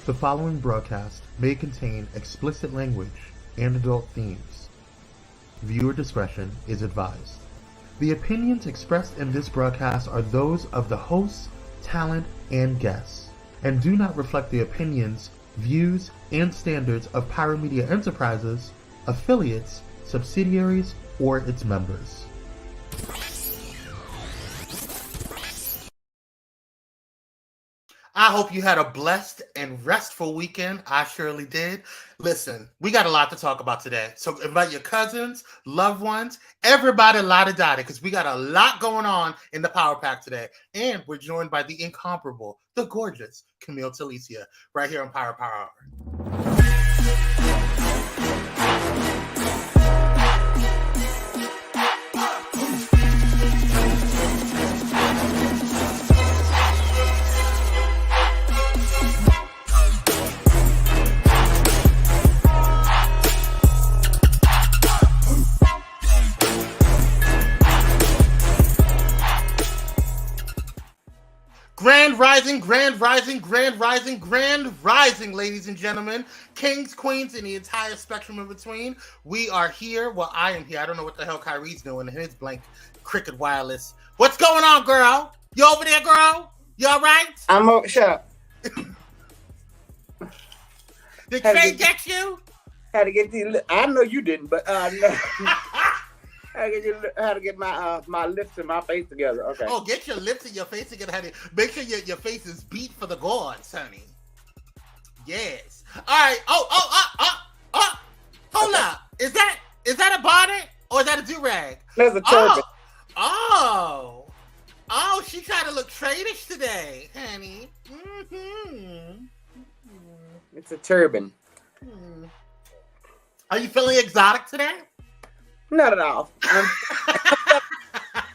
The following broadcast may contain explicit language and adult themes. Viewer discretion is advised. The opinions expressed in this broadcast are those of the hosts, talent, and guests, and do not reflect the opinions, views, and standards of Pyro Media Enterprises, affiliates, subsidiaries, or its members. I hope you had a blessed and restful weekend. I surely did. Listen, we got a lot to talk about today. So invite your cousins, loved ones, everybody la-da-da-da, because we got a lot going on in the Power Pack today. And we're joined by the incomparable, the gorgeous Camille Talicia, right here on Pyro Power Hour. Grand rising, ladies and gentlemen, kings, queens, and the entire spectrum in between. We are here. Well, I am here. I don't know what the hell Kyries doing in his blank cricket wireless. What's going on, girl? You over there, girl? You all right? I'm over. Shut up. Did Trey get you? Had to get these. I know you didn't, but no. How to get my lips and my face together. Okay. Oh, get your lips and your face together, honey. Make sure your face is beat for the gods, honey. Yes. All right. Hold up. Is that a bonnet or is that a do-rag? That's a turban. Oh, she tried to look tradish today, honey. Mm-hmm. It's a turban. Are you feeling exotic today? Not at all.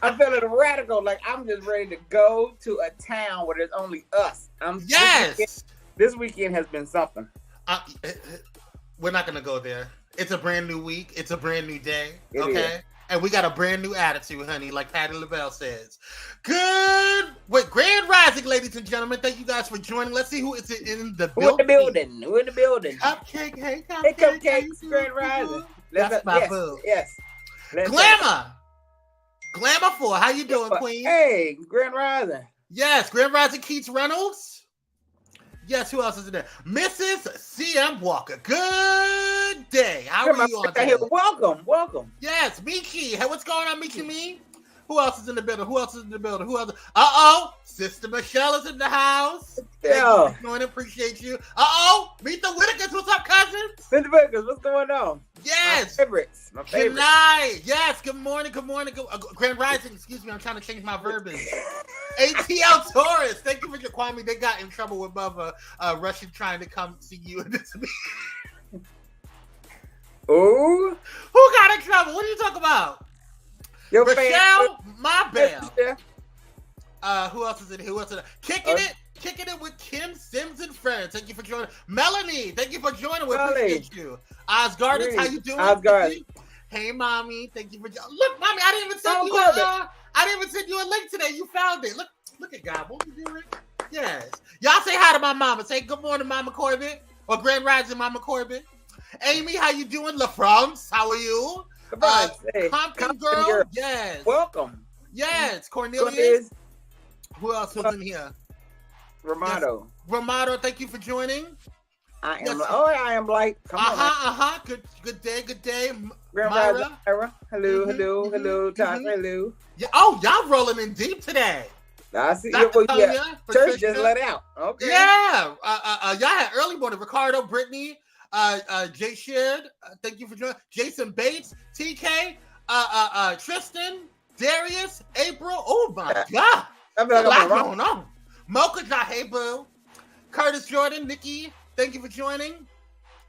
I'm feeling radical. Like I'm just ready to go to a town where there's only us. Yes. This weekend has been something. We're not gonna go there. It's a brand new week. It's a brand new day. It okay. is. And we got a brand new attitude, honey, like Patti LaBelle says. Grand rising, ladies and gentlemen. Thank you guys for joining. Let's see who is in the building. Who in the building? Cupcake, hey, Hey, cupcakes, grand rising. That's my boo. Yes. Glamour 4. How you doing, Queen? Hey, grand rising. Yes, grand rising Keats Reynolds. Yes, who else is in there? Mrs. C.M. Walker. Good day. How are you on today? Welcome. Yes, Miki. Hey, what's going on, Miki Me? Who else is in the building? Who else? Sister Michelle is in the house. Yeah. Thank you. Appreciate you. Meet the Whitakers. What's up, cousins? Meet the Whitakers. What's going on? Yes. My favorites. Good night. Yes. Good morning. Grand rising. Excuse me. I'm trying to change my verbiage. ATL Taurus. Thank you for your Kwame. They got in trouble with Bubba Russian trying to come see you. Oh. Who got in trouble? What are you talking about? Your Rochelle, my bell. Yeah. Who else is in here? Kicking it with Kim Sims and friends. Thank you for joining. Melanie, thank you for joining. We appreciate you. Osgardens, how you doing? Osgard. Hey, mommy, thank you for joining. Look, mommy, I didn't even send you a link today. You found it. Look at God. What you doing? Yes. Y'all say hi to my mama. Say good morning, Mama Corbett, or Grand Rising, Mama Corbett. Amy, how you doing? La France, how are you? Compton girl, yes. Welcome. Yes, Cornelius. Who else was in here? Ramado. Yes. Ramado, thank you for joining. I am Blight. Come on. Good day. Myra. Hello. Todd, hello. Yeah. Y'all rolling in deep today. I see. Yeah. Church just let out. Okay. Yeah. Y'all had early morning. Ricardo, Brittany, Jay Sheard, thank you for joining. Jason Bates, TK, Tristan, Darius, April. Oh my God. A lot going on. Mocha, hey boo. Curtis Jordan, Nikki, thank you for joining.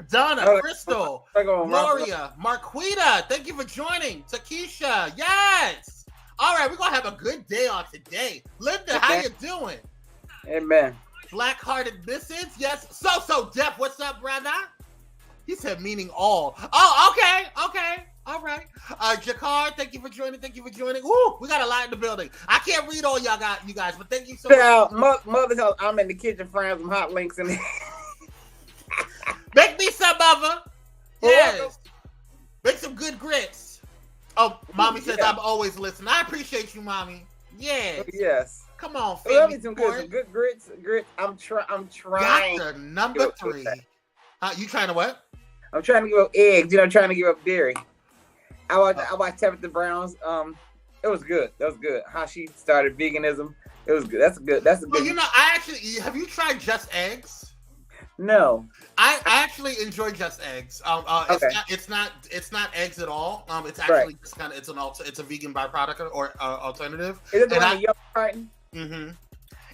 Donna, Crystal, Gloria, Marquita, thank you for joining. Takesha, yes. All right, we're gonna have a good day on today. Linda, how you doing? Amen. Black-hearted misses, yes. So Jeff, what's up, brother? He said meaning all. Oh, okay. All right. Jakar, thank you for joining. Ooh, we got a lot in the building. I can't read all you guys, but thank you so much. Mother's House, I'm in the kitchen frying some hot links in there. up, mother? Yes. Make some good grits. Oh, mommy says I'm always listening. I appreciate you, mommy. Yes. Yes. Come on, family. Some good grits. I'm trying. Got the number 3. You trying to what? I'm trying to give up eggs. I'm trying to give up dairy. I watched Tabitha Brown's. It was good. That was good. How she started veganism. It was good. That's good. That's a good. Well, I actually have you tried Just Eggs? No. I actually enjoy Just Eggs. Okay. It's not eggs at all. It's actually just kind of it's a vegan byproduct or alternative. Is it the one yellow carton? Mm-hmm.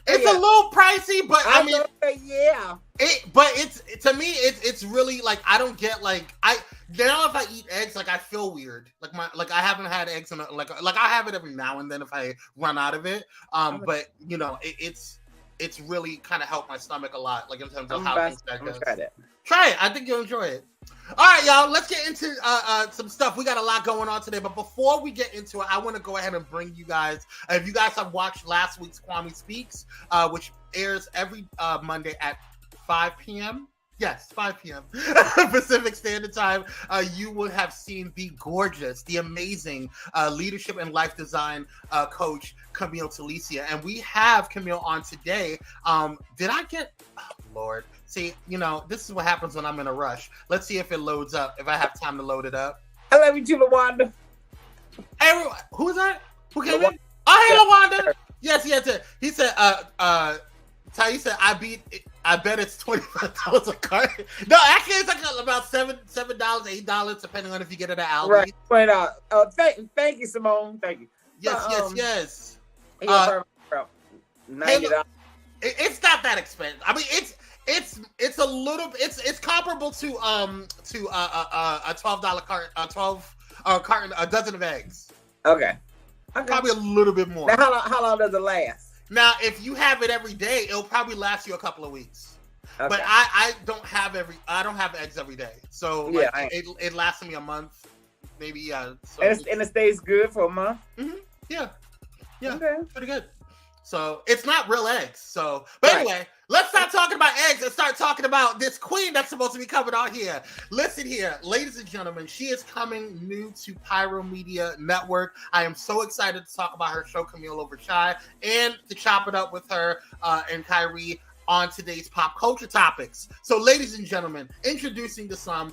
It's a little pricey, but I mean, yeah. But it's to me, it's really like I don't get like now if I eat eggs, like I feel weird. Like I haven't had eggs in like I have it every now and then if I run out of it. But it's really kind of helped my stomach a lot, like in terms of how things that goes. Try it. I think you'll enjoy it. All right, y'all. Let's get into some stuff. We got a lot going on today, but before we get into it, I want to go ahead and bring you guys. If you guys have watched last week's Kwame Speaks, which airs every Monday at 5 p.m. Yes, 5 p.m. Pacific Standard Time. You will have seen the gorgeous, the amazing leadership and life design coach Camille Talicia, and we have Camille on today. Did I get? Oh, Lord. See, this is what happens when I'm in a rush. Let's see if it loads up, if I have time to load it up. I love you too, LaWanda. Hey, who's that? Who came in? Oh, hey, LaWanda. Yes. He said, Ty said, I bet it's $25 a cart. No, actually, it's like about $7, $8, depending on if you get it at Aldi. Right. Point out. Thank you, Simone. Thank you. Yes. $90. It's not that expensive. I mean, it's a little. It's comparable to a $12 cart, carton, a dozen of eggs. Okay. Probably a little bit more. Now, how long does it last? Now, if you have it every day, it'll probably last you a couple of weeks. Okay. But I don't have eggs every day, so it lasts me a month, maybe. Yeah. So and it stays good for a month. Mm-hmm. Yeah. Okay. Pretty good. So it's not real eggs. So, but anyway, let's stop talking about eggs and start talking about this queen that's supposed to be coming on here. Listen here, ladies and gentlemen, she is coming new to Pyro Media Network. I am so excited to talk about her show, Camille Over Chai, and to chop it up with her and Kyrie on today's pop culture topics. So, ladies and gentlemen, introducing to some,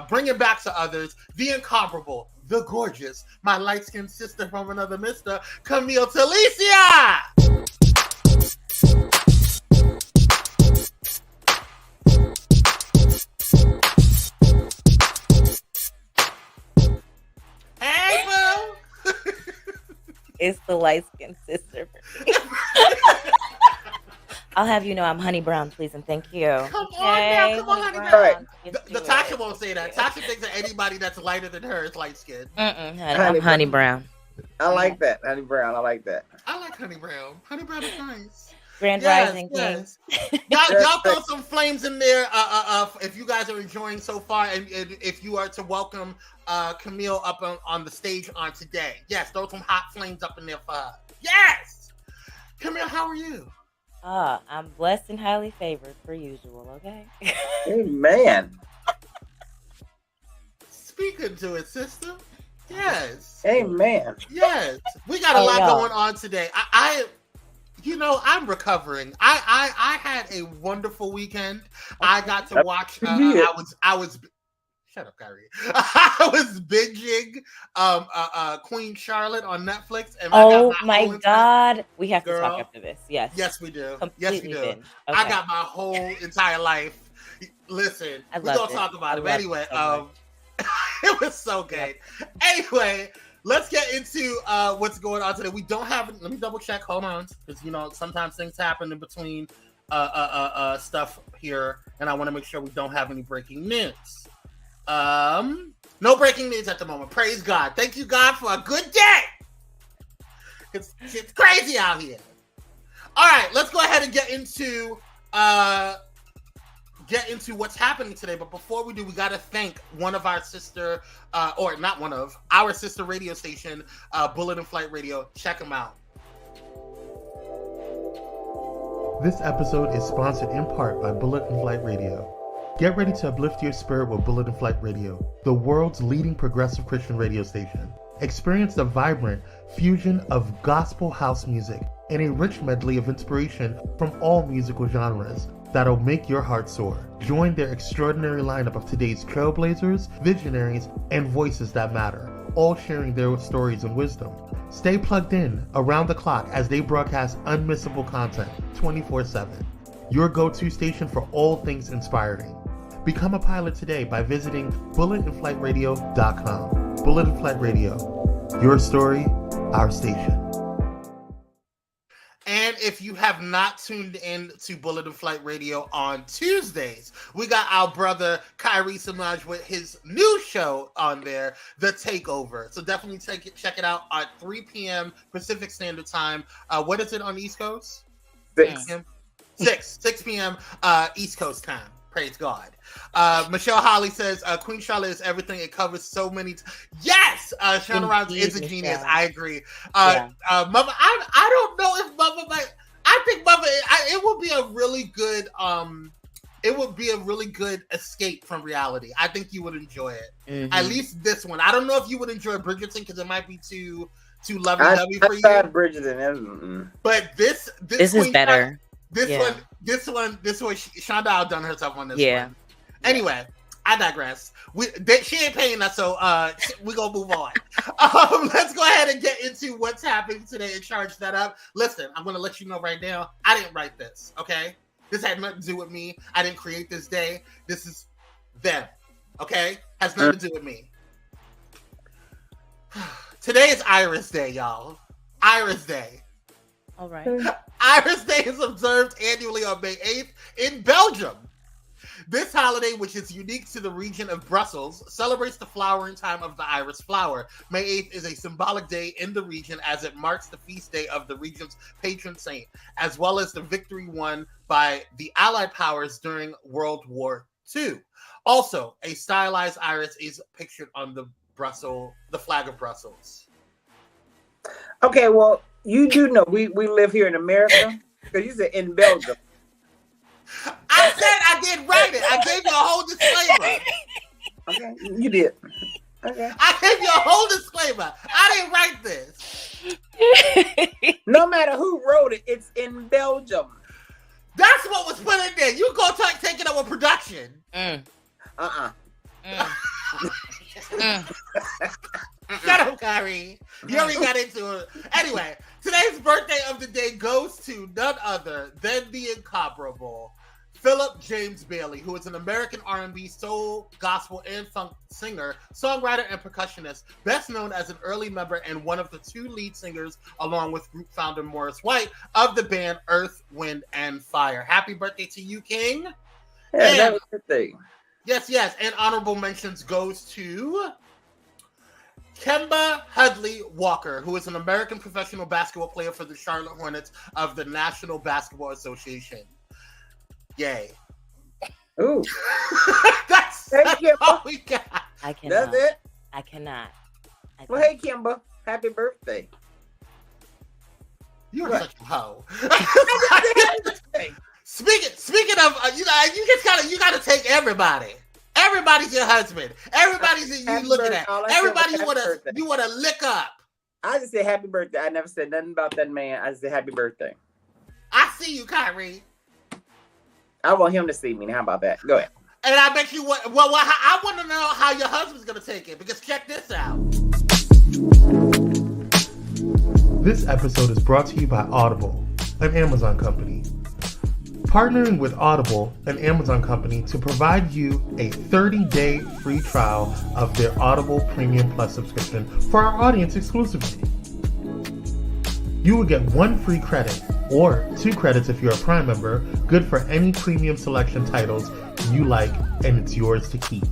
bringing back to others, the incomparable, the gorgeous, my light-skinned sister from another mister, Camille Talicia! Hey, boo! It's the light-skinned sister. I'll have you know I'm Honey Brown, please and thank you. Come on now, Honey Brown. The Tasha won't say that. Yeah. Tasha thinks that anybody that's lighter than her is light-skinned. I'm Honey Brown. I like that, Honey Brown. I like that. I like Honey Brown. Honey Brown is nice. Grand Rising, yes. Y'all throw some flames in there if you guys are enjoying so far, and if you are to welcome Camille up on the stage on today. Yes, throw some hot flames up in there for her. Yes! Camille, how are you? I'm blessed and highly favored, per usual, okay? Amen. Speaking to it, sister. Yes. Amen. Yes. We got a lot going on today. I'm recovering. I had a wonderful weekend. I got to watch. I was. Shut up, Kyrie. I was binging Queen Charlotte on Netflix. And oh my God. We have to talk after this. Yes. Yes, we do. Completely yes, we do. Okay. I got my whole entire life. Listen, we're going to talk about it. But anyway, it was so good. Anyway, let's get into what's going on today. We don't have, let me double check. Hold on. Because, sometimes things happen in between stuff here. And I want to make sure we don't have any breaking news. No breaking news at the moment. Praise God. Thank you, God, for a good day. It's crazy out here. All right, let's go ahead and get into what's happening today. But before we do, we got to thank one of our sister, or not one of, our sister radio station, Bullet and Flight Radio. Check them out. This episode is sponsored in part by Bullet and Flight Radio. Get ready to uplift your spirit with Bullet and Flight Radio, the world's leading progressive Christian radio station. Experience the vibrant fusion of gospel house music and a rich medley of inspiration from all musical genres that'll make your heart soar. Join their extraordinary lineup of today's trailblazers, visionaries, and voices that matter, all sharing their stories and wisdom. Stay plugged in around the clock as they broadcast unmissable content 24/7. Your go-to station for all things inspiring. Become a pilot today by visiting bulletandflightradio.com. Bullet and Flight Radio. Your story, our station. And if you have not tuned in to Bullet and Flight Radio on Tuesdays, we got our brother Kyries Husband with his new show on there, The Takeover. So definitely check it out at 3 p.m. Pacific Standard Time. What is it on the East Coast? 6 p.m. East Coast time. Praise God. Michelle Holly says, Queen Charlotte is everything. It covers so many. Yes! Shonda Rhimes is a genius. Michelle. I agree. Mother, I don't know if Mother might. I think Mother, it would be a really good, escape from reality. I think you would enjoy it. Mm-hmm. At least this one. I don't know if you would enjoy Bridgerton because it might be too lovey-dovey for you. I tried Bridgerton. But this is better. This one, Shonda outdone herself on this one. Anyway, I digress. She ain't paying us, so we gonna move on. Let's go ahead and get into what's happening today and charge that up. Listen, I'm gonna let you know right now, I didn't write this, okay? This had nothing to do with me. I didn't create this day. This is them, okay? Has nothing to do with me. Today is Iris Day, y'all. Iris Day. All right. Iris Day is observed annually on May 8th in Belgium. This holiday, which is unique to the region of Brussels, celebrates the flowering time of the iris flower. May 8th is a symbolic day in the region as it marks the feast day of the region's patron saint, as well as the victory won by the Allied powers during World War II. Also, a stylized iris is pictured on the flag of Brussels. Okay, well, you do know we live here in America because you said in Belgium. I said I didn't write it. I gave you a whole disclaimer. Okay, you did. Okay. I gave you a whole disclaimer. I didn't write this. No matter who wrote it, it's in Belgium. That's what was put in there. You go take it up with production. Shut up, Kyrie. You already got into it. Anyway, today's birthday of the day goes to none other than the incomparable Philip James Bailey, who is an American R&B, soul, gospel, and funk singer, songwriter, and percussionist, best known as an early member and one of the two lead singers, along with group founder Morris White, of the band Earth, Wind, and Fire. Happy birthday to you, King. Yeah, that was the thing. Yes. And honorable mentions goes to Kemba Hudley Walker, who is an American professional basketball player for the Charlotte Hornets of the National Basketball Association. Yay. Ooh. That's all we got. I cannot. That's it? I cannot. Well, hey, Kimba. Happy birthday. You're such a hoe. Speaking of, you gotta take everybody. Everybody's your husband. Everybody's you looking at. Everybody you wanna lick up. I just said happy birthday. I never said nothing about that man. I just said happy birthday. I see you, Kyrie. I want him to see me. How about that? Go ahead. And I bet you what. Well, I want to know how your husband's gonna take it, because check this out. This episode is brought to you by Audible, an Amazon company. Partnering with Audible, an Amazon company, to provide you a 30-day free trial of their Audible Premium Plus subscription for our audience exclusively. You will get 1 free credit, or 2 credits if you're a Prime member, good for any premium selection titles you like, and it's yours to keep.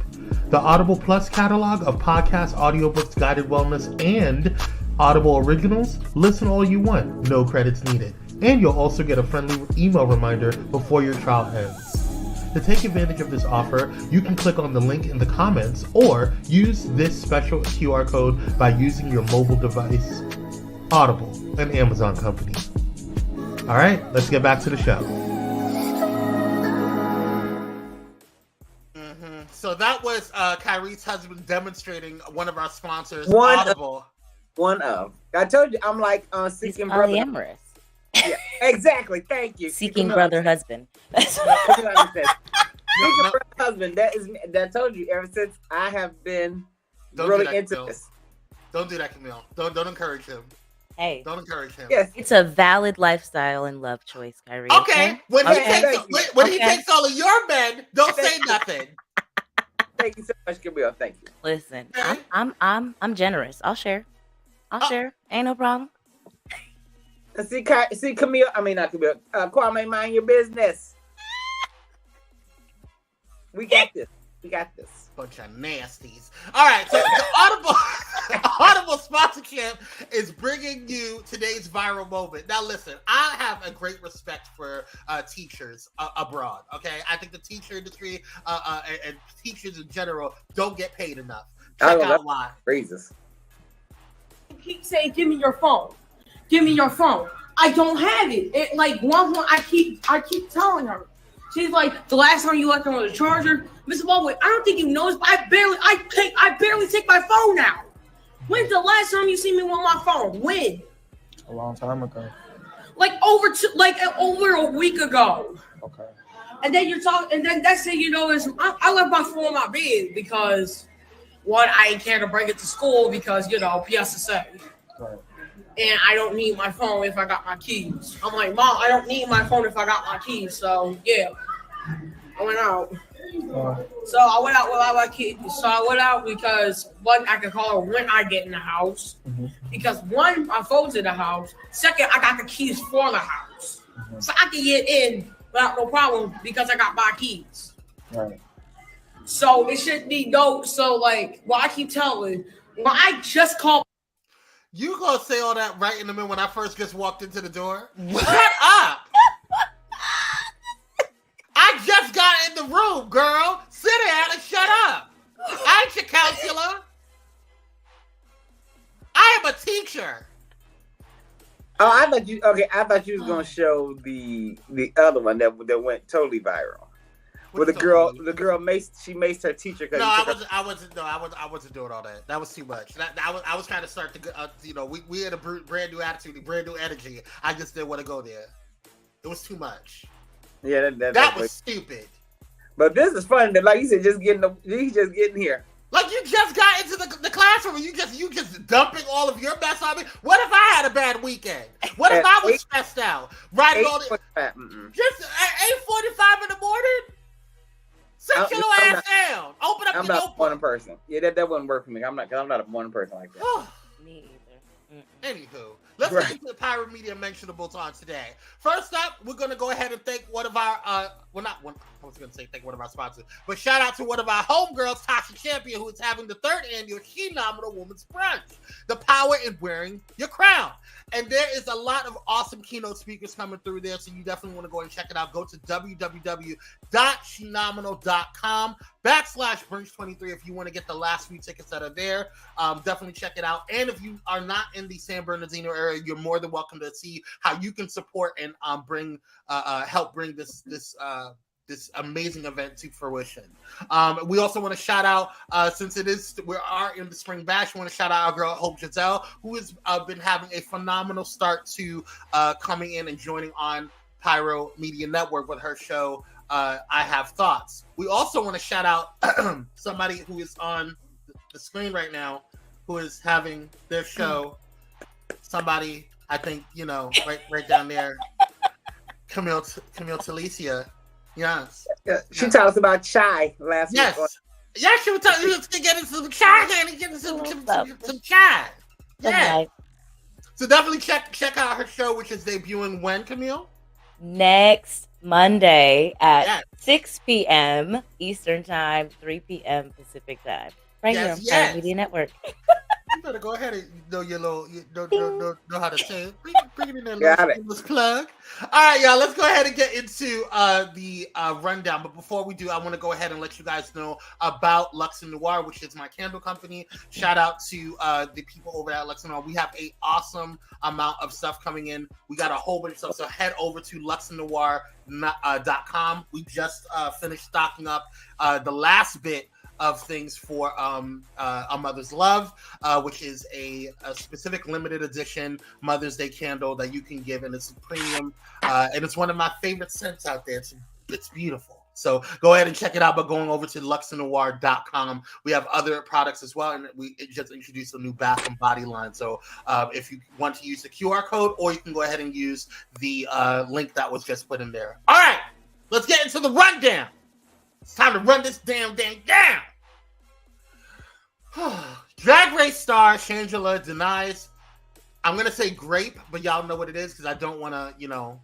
The Audible Plus catalog of podcasts, audiobooks, guided wellness, and Audible originals, listen all you want, no credits needed. And you'll also get a friendly email reminder before your trial ends. To take advantage of this offer, you can click on the link in the comments or use this special QR code by using your mobile device. Audible, an Amazon company. All right, let's get back to the show. is Kyries Husband demonstrating one of our sponsors, One Audible. I told you, I'm like He's seeking brother. polyamorous. Yeah, exactly. Thank you. Seeking brother husband. That's what I said. Seeking brother husband. That told you ever since I have been really into this. Don't do that, Camille. Don't encourage him. Hey, don't encourage him. Yes, it's a valid lifestyle and love choice, Kyrie. Okay, when he takes all of your men, don't say nothing. Thank you so much, Camille. Thank you. Listen, Okay. I'm generous. I'll share. Share. Ain't no problem. See, Camille. I mean, not Camille. Kwame, mind your business. We got this. Bunch of nasties. All right, so the Audible sponsorship is bringing you today's viral moment. Now, listen, I have a great respect for teachers abroad. Okay, I think the teacher industry and teachers in general don't get paid enough. Check out why. Raises. Keep saying, "Give me your phone. Give me your phone." I don't have it. It like one point I keep telling her. She's like, "The last time you left on the charger, Mr. Baldwin, I don't think you noticed, but I barely take my phone out. When's the last time you see me with my phone? When? A long time ago. Like over a week ago. Okay. And then you're talking, and then that's it. You know, I left my phone in my bed because one, I ain't care to bring it to school because PSSA. Right. And I don't need my phone if I got my keys. I'm like, Mom, I don't need my phone if I got my keys. So yeah, I went out. So I went out without my keys. So I went out because one, I can call her when I get in the house. Mm-hmm. Because one, my phone's in the house. Second, I got the keys for the house. Mm-hmm. So I can get in without no problem because I got my keys. Right. So it shouldn't be no. So like, well, I keep telling. Well, I just called. You gonna say all that right in the minute when I first just walked into the door? Shut up! I just got in the room, girl. Sit down and shut up. I ain't your counselor. I am a teacher. Oh, I thought you was gonna show the other one that went totally viral. Where the girl maced her teacher. No, I wasn't doing all that. That was too much. I was trying to start to, we had a brand new attitude, brand new energy. I just didn't want to go there. It was too much. Yeah, that was stupid. But this is funny that, like you said, he's just getting here. Like you just got into the classroom and you just dumping all of your mess on me. What if I had a bad weekend? What if I was stressed out? Writing all the just at 8:45 in the morning? Sit your ass down. Open up the notebook. I'm not a morning person. Yeah, that wouldn't work for me. I'm not a morning person like that. Me either. Anywho, let's get into the Pyro Media mentionables on today. First up, we're going to go ahead and thank one of our, I was going to say thank one of our sponsors, but shout out to one of our homegirls, Tasha Champion, who is having the 3rd annual Phenomenal Women's Brunch, the power in wearing your crown. And there is a lot of awesome keynote speakers coming through there, so you definitely want to go and check it out. Go to www.phenomenal.com/brunch23 if you want to get the last few tickets that are there. Definitely check it out. And if you are not in the San Bernardino area, you're more than welcome to see how you can support and help bring this amazing event to fruition. We also want to shout out, since we are in the spring bash, we want to shout out our girl Hope Giselle, who has been having a phenomenal start to coming in and joining on Pyro Media Network with her show, I Have Thoughts. We also want to shout out somebody who is on the screen right now, who is having their show. Somebody, I think, right down there, Camille Talicia. Yes. She taught us about chai last week. Yes, she was talking to get into some chai and get into some chai. Yeah. Okay. So definitely check out her show, which is debuting when, Camille? Next Monday at 6 p.m. Eastern Time, 3 p.m. Pacific Time. Right here on Pyro Media Network. You better go ahead and know know how to say it. Bring it in there. Let's plug. All right, y'all. Let's go ahead and get into the rundown. But before we do, I want to go ahead and let you guys know about Luxe & Noir, which is my candle company. Shout out to the people over at Luxe & Noir. We have an awesome amount of stuff coming in. We got a whole bunch of stuff. So head over to luxenoir.com. We just finished stocking up the last bit of things for A Mother's Love, which is a specific limited edition Mother's Day candle that you can give, and it's premium, and it's one of my favorite scents out there. It's beautiful. So go ahead and check it out by going over to luxnoir.com. We have other products as well, and we just introduced a new bath and body line. So if you want to use the QR code, or you can go ahead and use the link that was just put in there. All right, let's get into the rundown. It's time to run this damn thing down. Drag Race star Shangela denies, I'm going to say grape, but y'all know what it is because I don't want to,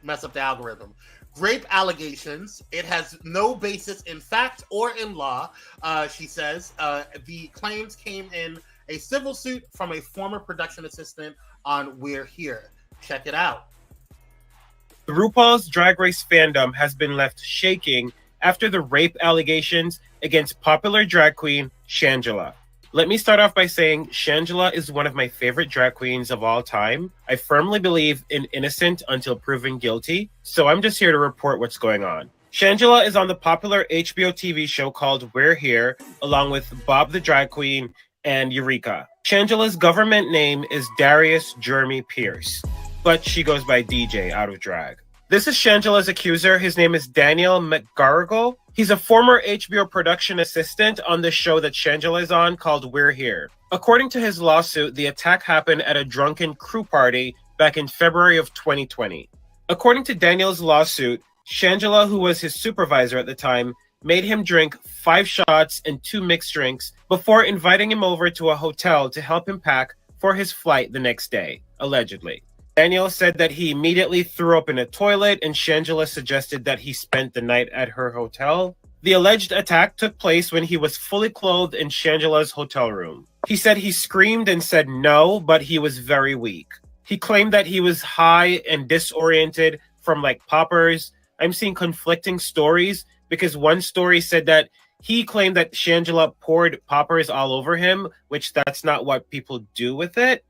mess up the algorithm. Rape allegations. It has no basis in fact or in law, she says. The claims came in a civil suit from a former production assistant on We're Here. Check it out. The RuPaul's Drag Race fandom has been left shaking after the rape allegations against popular drag queen Shangela. Let me start off by saying Shangela is one of my favorite drag queens of all time. I firmly believe in innocent until proven guilty, so I'm just here to report what's going on. Shangela is on the popular HBO TV show called We're Here, along with Bob the Drag Queen and Eureka. Shangela's government name is Darius Jeremy Pierce, but she goes by DJ out of drag. This is Shangela's accuser. His name is Daniel McGarrigle. He's a former HBO production assistant on the show that Shangela is on called We're Here. According to his lawsuit, the attack happened at a drunken crew party back in February of 2020. According to Daniel's lawsuit, Shangela, who was his supervisor at the time, made him drink 5 shots and 2 mixed drinks before inviting him over to a hotel to help him pack for his flight the next day, allegedly. Daniel said that he immediately threw up in a toilet, and Shangela suggested that he spent the night at her hotel. The alleged attack took place when he was fully clothed in Shangela's hotel room. He said he screamed and said no, but he was very weak. He claimed that he was high and disoriented from poppers. I'm seeing conflicting stories because one story said that he claimed that Shangela poured poppers all over him, which that's not what people do with it.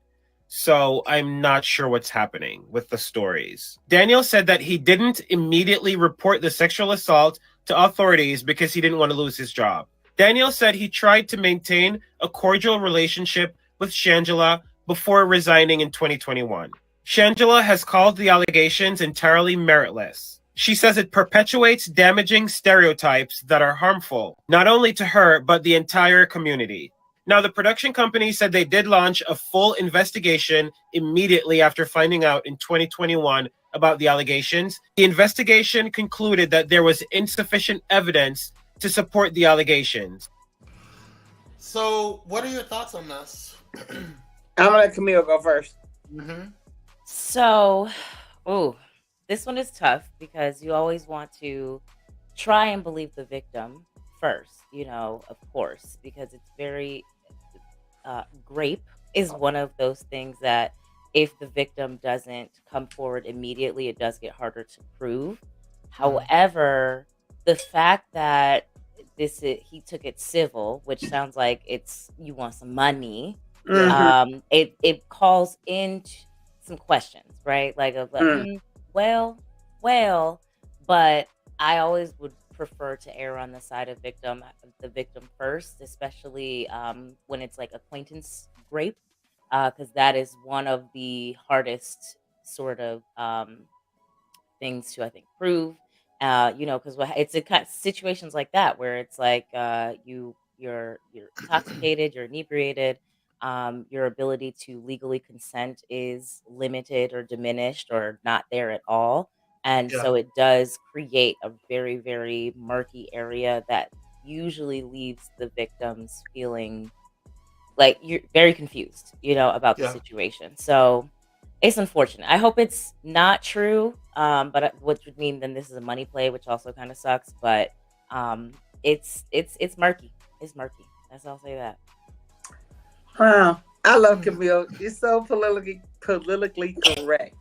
So I'm not sure what's happening with the stories. Daniel said that he didn't immediately report the sexual assault to authorities because he didn't want to lose his job. Daniel said he tried to maintain a cordial relationship with Shangela before resigning in 2021. Shangela has called the allegations entirely meritless. She says it perpetuates damaging stereotypes that are harmful, not only to her, but the entire community. Now, the production company said they did launch a full investigation immediately after finding out in 2021 about the allegations. The investigation concluded that there was insufficient evidence to support the allegations. So, what are your thoughts on this? I'm going to let Camille go first. Mm-hmm. So, this one is tough because you always want to try and believe the victim first, of course, because it's very... grape is one of those things that if the victim doesn't come forward immediately, it does get harder to prove. However, the fact that he took it civil, which sounds like you want some money, it calls in some questions, right? Well, but I always would prefer to err on the side of the victim first, especially when it's acquaintance rape, because that is one of the hardest sort of things to, I think, prove. Because it's in kind of situations like that where it's you're intoxicated, you're inebriated, your ability to legally consent is limited or diminished or not there at all. And so it does create a very, very murky area that usually leaves the victims feeling like you're very confused, about the situation. So it's unfortunate. I hope it's not true, but which would mean then this is a money play, which also kind of sucks. But it's murky. It's murky. I'll say that. Wow, I love Camille. It's so politically correct.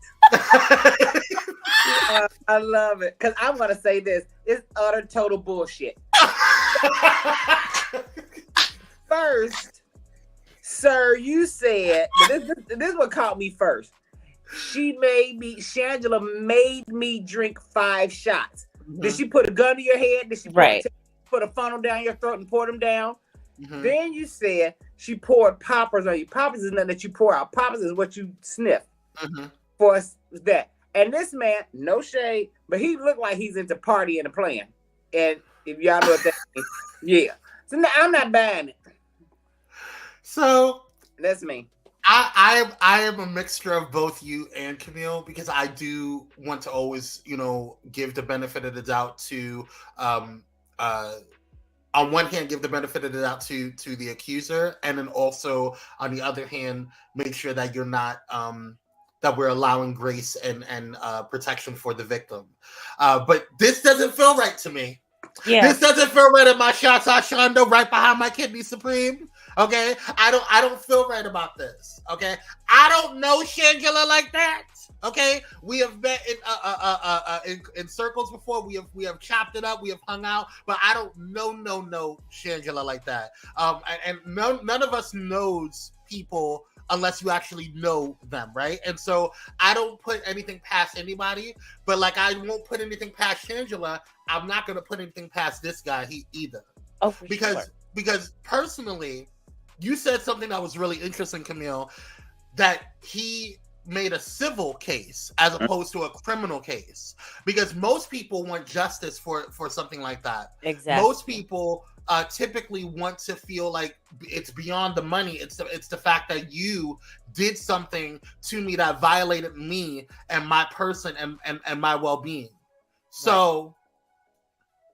I love it because I'm gonna say this: it's utter total bullshit. First, sir, you said this is what caught me first. Shangela made me drink 5 shots. Mm-hmm. Did she put a gun to your head? Did she? Right. put a funnel down your throat and pour them down. Mhm. Then you said she poured poppers on you. Poppers is nothing that you pour out. Poppers is what you sniff. Mhm. For us, that. And this man, no shade, but he looked like he's into partying and playing. And if y'all know what that means, yeah. So no, I'm not buying it. So That's me. I am a mixture of both you and Camille, because I do want to always, give the benefit of the doubt to on one hand give the benefit of the doubt to the accuser, and then also on the other hand make sure that you're not that we're allowing grace and protection for the victim. But this doesn't feel right to me. Yeah. This doesn't feel right in my shots Shondo right behind my kidney supreme. Okay, I don't feel right about this. Okay, I don't know Shangela like that. Okay, we have met in circles before. We have chopped it up. We have hung out, but I don't know Shangela like that. And none of us knows people unless you actually know them, right? And so I don't put anything past anybody, but like I won't put anything past Shangela. I'm not gonna put anything past this guy either. Oh, for because sure. because personally, you said something that was really interesting, Camille, that he made a civil case as opposed to a criminal case, because most people want justice for something like that. Exactly. Most people typically want to feel like it's beyond the money. It's the fact that you did something to me that violated me and my person and my well-being. So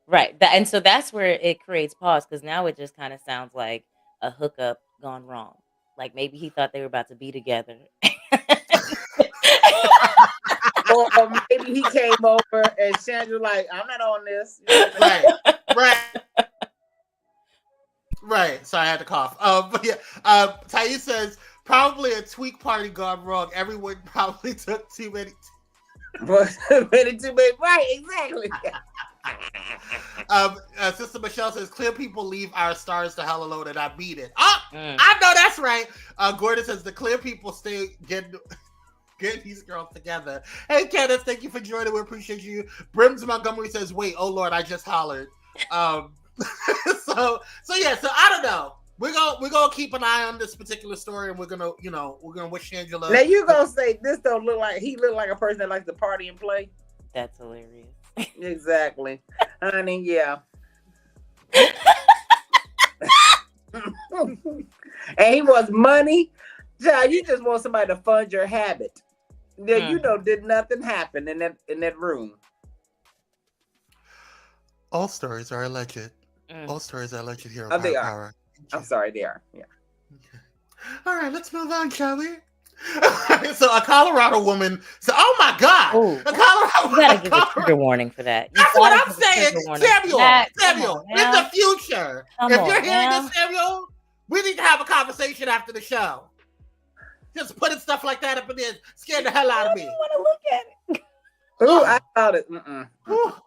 right. And so that's where it creates pause, because now it just kind of sounds like a hookup gone wrong. Like maybe he thought they were about to be together. Or maybe he came over and Shangela like, I'm not on this. Right. So I had to cough. But yeah, Thais says probably a tweak party gone wrong. Everyone probably took too many. Right, exactly. Sister Michelle says clear people leave our stars the hell alone, and I beat it. I know that's right. Gordon says the clear people stay get these girls together. Hey Kenneth, thank you for joining. We appreciate you. Brims Montgomery says, wait, oh Lord, I just hollered. So I don't know. We're gonna keep an eye on this particular story, and we're gonna wish Shangela. Now you gonna say this don't look like he look like a person that likes to party and play? That's hilarious. Exactly. Honey, yeah. And he wants money. Child, you just want somebody to fund your habit. Did nothing happen in that room. All stories are alleged. All stories are alleged here on they Pyro are. Power. I'm sorry, they are. Yeah. Okay. All right, let's move on, shall we? So a Colorado woman said, "Oh my God, Ooh, a Colorado you gotta give a trigger warning for that. That's what I'm saying, Samuel. In the future, if you're hearing this, Samuel, we need to have a conversation after the show. Just putting stuff like that up in there scared the hell out of me. I don't want to look at it. Ooh, I thought it.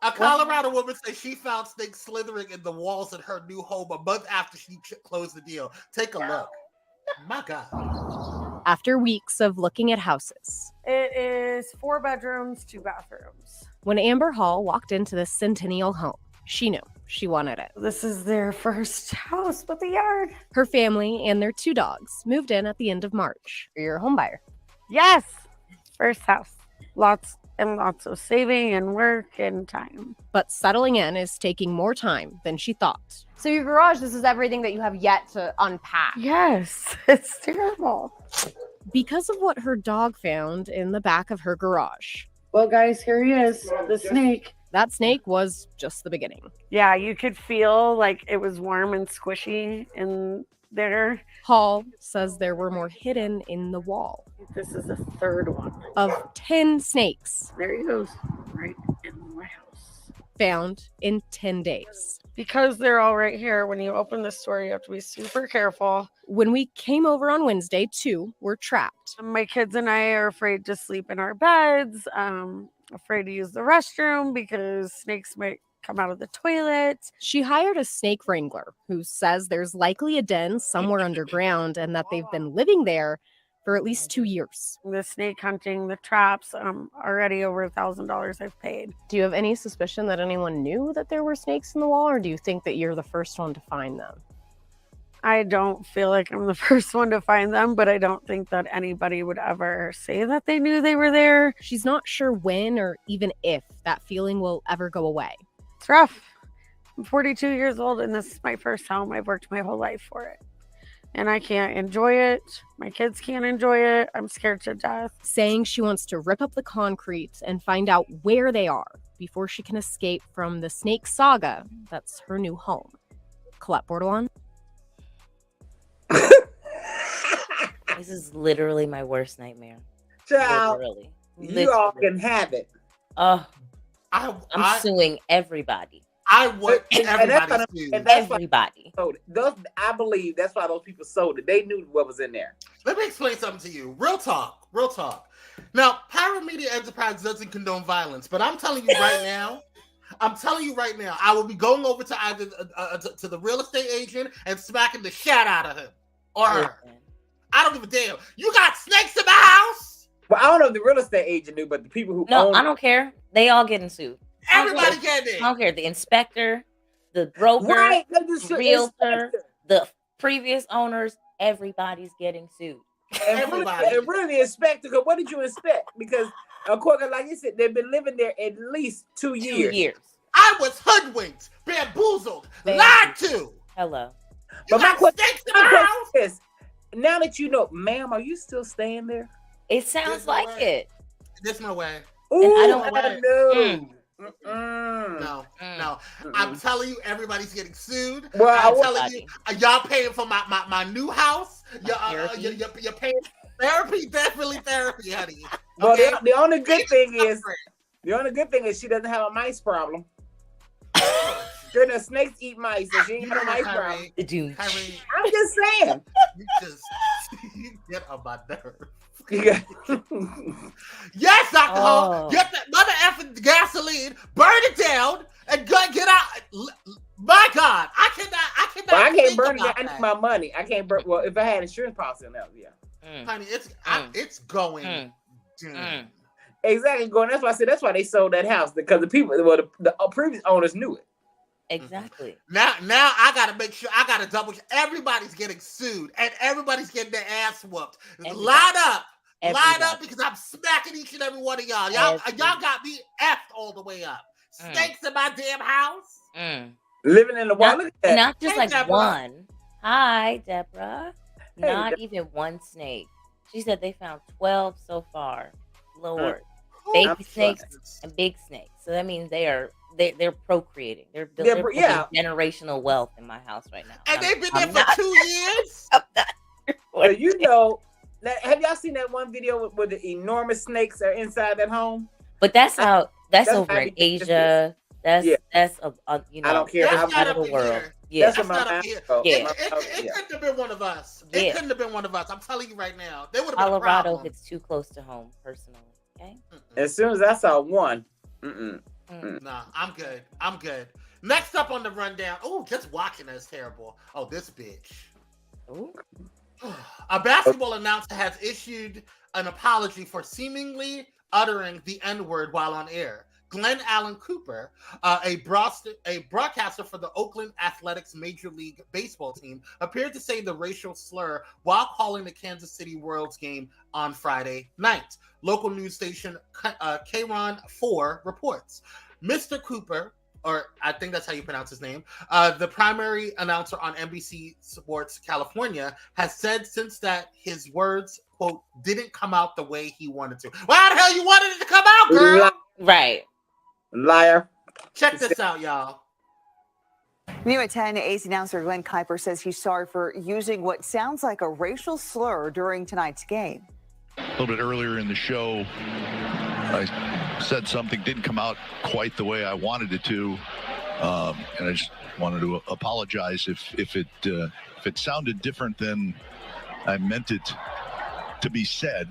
A Colorado woman says she found snakes slithering in the walls in her new home a month after she closed the deal. Take a look. My God. After weeks of looking at houses, it is 4 bedrooms, 2 bathrooms. When Amber Hall walked into this centennial home, she knew she wanted it. This is their first house with a yard. Her family and their 2 dogs moved in at the end of March. You're a home buyer. Yes. First house. Lots and lots of saving and work and time. But settling in is taking more time than she thought. So your garage, this is everything that you have yet to unpack. Yes, it's terrible. Because of what her dog found in the back of her garage. Well, guys, here he is, the snake. That snake was just the beginning. Yeah, you could feel like it was warm and squishy in there. Hall says there were more hidden in the wall. This is the 3rd one. Of 10 snakes. There he goes, right in my house. Found in 10 days. Because they're all right here. When you open the store, you have to be super careful. When we came over on Wednesday, 2 were trapped. My kids and I are afraid to sleep in our beds, afraid to use the restroom because snakes might come out of the toilet. She hired a snake wrangler who says there's likely a den somewhere underground and that they've been living there for at least 2 years. The snake hunting, the traps, already over $1,000 I've paid. Do you have any suspicion that anyone knew that there were snakes in the wall, or do you think that you're the first one to find them? I don't feel like I'm the first one to find them, but I don't think that anybody would ever say that they knew they were there. She's not sure when or even if that feeling will ever go away. It's rough. I'm 42 years old and this is my first home. I've worked my whole life for it. And I can't enjoy it. My kids can't enjoy it. I'm scared to death. Saying she wants to rip up the concrete and find out where they are before she can escape from the snake saga that's her new home. Colette Bordelon? This is literally my worst nightmare. Child, Literally. you all can have it. I'm suing everybody. I want everybody to. Everybody. I believe that's why those people sold it. They knew what was in there. Let me explain something to you. Real talk. Real talk. Now, Pyro Media Enterprise doesn't condone violence, but I'm telling you right now, I will be going over to either to the real estate agent and smacking the shit out of him or her. I don't give a damn. You got snakes in my house? Well, I don't know if the real estate agent knew, but the people who I don't care. They all getting sued. Everybody getting it. I don't care. The inspector, the broker, the realtor, the previous owners, everybody's getting sued. And really the inspector, because what did you inspect? Because according, like you said, they've been living there at least 2 years. 2 years. I was hoodwinked, bamboozled, lied to. Hello. But my question is, now that you know, ma'am, are you still staying there? It sounds like it. There's no way. Ooh, I don't know. No. I'm telling you, everybody's getting sued. Well, I'm telling you, y'all paying for my new house. You're paying for therapy, definitely therapy, honey. Well, okay? the only good thing is she doesn't have a mice problem. The snakes eat mice, so she ain't got a mice problem. Kyrie, I'm just saying. You get on my nerve. Yes, Dr. Ho, get that mother effing gasoline, burn it down, and get out. My God, I cannot. Well, I can't burn it. I need my money. I can't burn. Well, if I had insurance policy on that, yeah. Honey, it's going down. Exactly, going. That's why I said that's why they sold that house, because the people, the previous owners knew it. Exactly. Now I gotta make sure, I gotta double check. Everybody's getting sued and everybody's getting their ass whooped. Line up because I'm smacking each and every one of y'all. Y'all got me effed all the way up. Snakes in my damn house. Living in the wall. Not just like Deborah. one. Hi, Deborah. Hey, Not even one snake. She said they found 12 so far. Lord. Baby snakes and big snakes. So that means they're procreating. They're building generational wealth in my house right now. And they've been there for 2 years. So you know, have y'all seen that one video where the enormous snakes are inside that home? But that's over in Asia. That's I don't care. That's out of the world. Yeah, That's not up here. It couldn't have been one of us. It couldn't have been one of us. I'm telling you right now. They would have been a Colorado problem. hits too close to home, personally. Okay. As soon as I saw one, Nah, I'm good. Next up on the rundown. Oh, just watching that is terrible. Oh, this bitch. Ooh. A basketball announcer has issued an apology for seemingly uttering the N-word while on air. Glenn Allen Kuiper, a broadcaster for the Oakland Athletics Major League Baseball team, appeared to say the racial slur while calling the Kansas City Royals game on Friday night. Local news station KRON4 reports. Mr. Kuiper, or I think that's how you pronounce his name, the primary announcer on NBC Sports California, has said since that his words, quote, didn't come out the way he wanted to. Well, how the hell you wanted it to come out, girl? Right. Liar. Check this out, y'all. New at 10, AC announcer Glenn Kuiper says he's sorry for using what sounds like a racial slur during tonight's game. A little bit earlier in the show, I said something didn't come out quite the way I wanted it to, and I just wanted to apologize if it sounded different than I meant it to be said.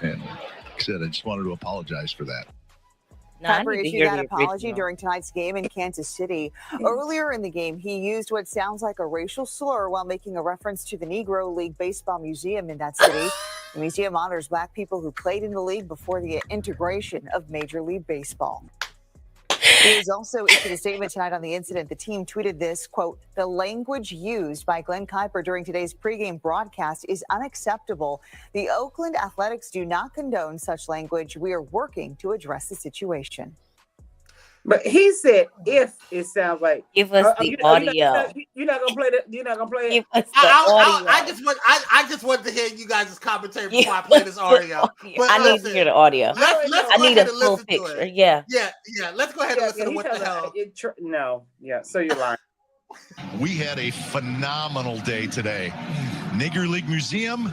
And like I said, I just wanted to apologize for that. Kuiper issued that apology during tonight's game in Kansas City. Earlier in the game, he used what sounds like a racial slur while making a reference to the Negro League Baseball Museum in that city. The museum honors Black people who played in the league before the integration of Major League Baseball. He has also issued a statement tonight on the incident. The team tweeted this, quote, "The language used by Glenn Kuiper during today's pregame broadcast is unacceptable. The Oakland Athletics do not condone such language. We are working to address the situation." But he said, "If it sounds like, give us the audio." You're not gonna play it. You're not gonna play it. Give us the audio. I just wanted to hear you guys' commentary before I play this audio. But I need to hear the audio. Let's I go need a ahead and full listen to picture. it. Yeah. Let's go ahead and listen to what the hell. No, yeah. So you're lying. We had a phenomenal day today. Nigger League Museum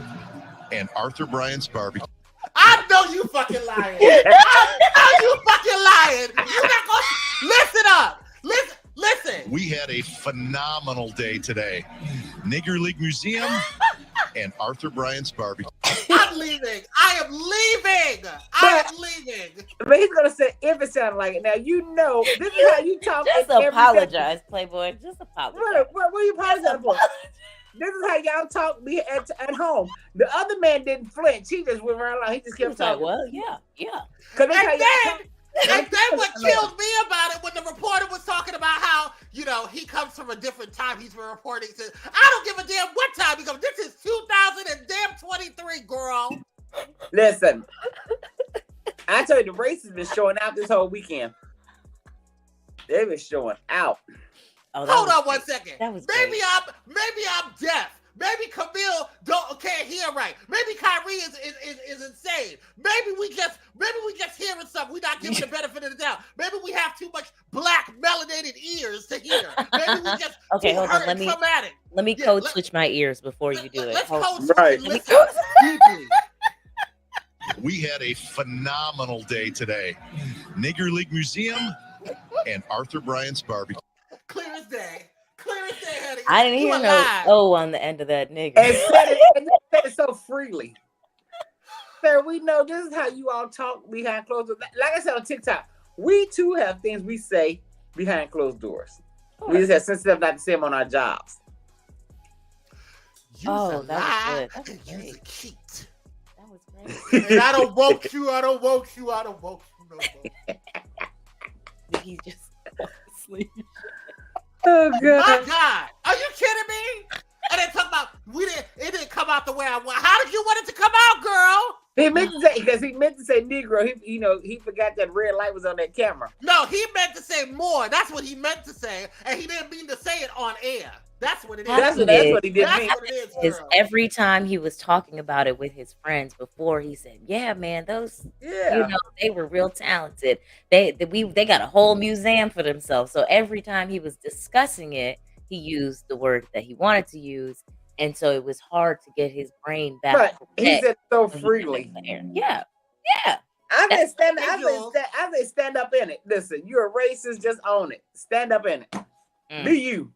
and Arthur Bryant's Barbecue. I know you fucking lying. I know you fucking lying. You're not gonna listen up. Listen. We had a phenomenal day today. Nigger League Museum and Arthur Bryant's Barbecue. I'm leaving. I am leaving. I am leaving. But he's gonna say if it sounded like it. Now you know this is how you talk. Just apologize, Playboy. Just apologize. What are you apologizing for? This is how y'all talk at home. The other man didn't flinch. He just went around like he just kept talking. Well, yeah. And then what killed me about it when the reporter was talking about how, he comes from a different time. He's been reporting to. I don't give a damn what time he comes. This is 2023, girl. Listen, I tell you, the race has been showing out this whole weekend. They've been showing out. Hold on 1 second. Maybe I'm deaf. Maybe Camille can't hear right. Maybe Kyrie is insane. Maybe we just hearing something. We're not giving the benefit of the doubt. Maybe we have too much black melanated ears to hear. Maybe we just okay. Hold on. Let me code switch my ears before you do it. Let's code switch. Right. Listen. We had a phenomenal day today. Nigger League Museum and Arthur Bryant's Barbecue. Clear as day, honey. I didn't hear no O on the end of that nigga. And said it so freely. Sir, we know this is how you all talk behind closed doors. Like I said on TikTok, we too have things we say behind closed doors. We just have sensitive not to say them on our jobs. That was good. That was Use great. a cheat. That was great. And I don't woke you no more. He just asleep. Oh God! Oh, My God, are you kidding me? And then talk about it didn't come out the way I want. How did you want it to come out, girl? He meant to say because he meant to say Negro. He forgot that red light was on that camera. No, he meant to say more. That's what he meant to say, and he didn't mean to say it on air. That's what it is. That's what he did. That's what it is, girl. Every time he was talking about it with his friends before, he said, "Yeah, man, those, they were real talented. They got a whole museum for themselves." So every time he was discussing it, he used the word that he wanted to use, and so it was hard to get his brain back. But he said so freely. Yeah. I say stand up in it. Listen, you're a racist. Just own it. Stand up in it. Be you.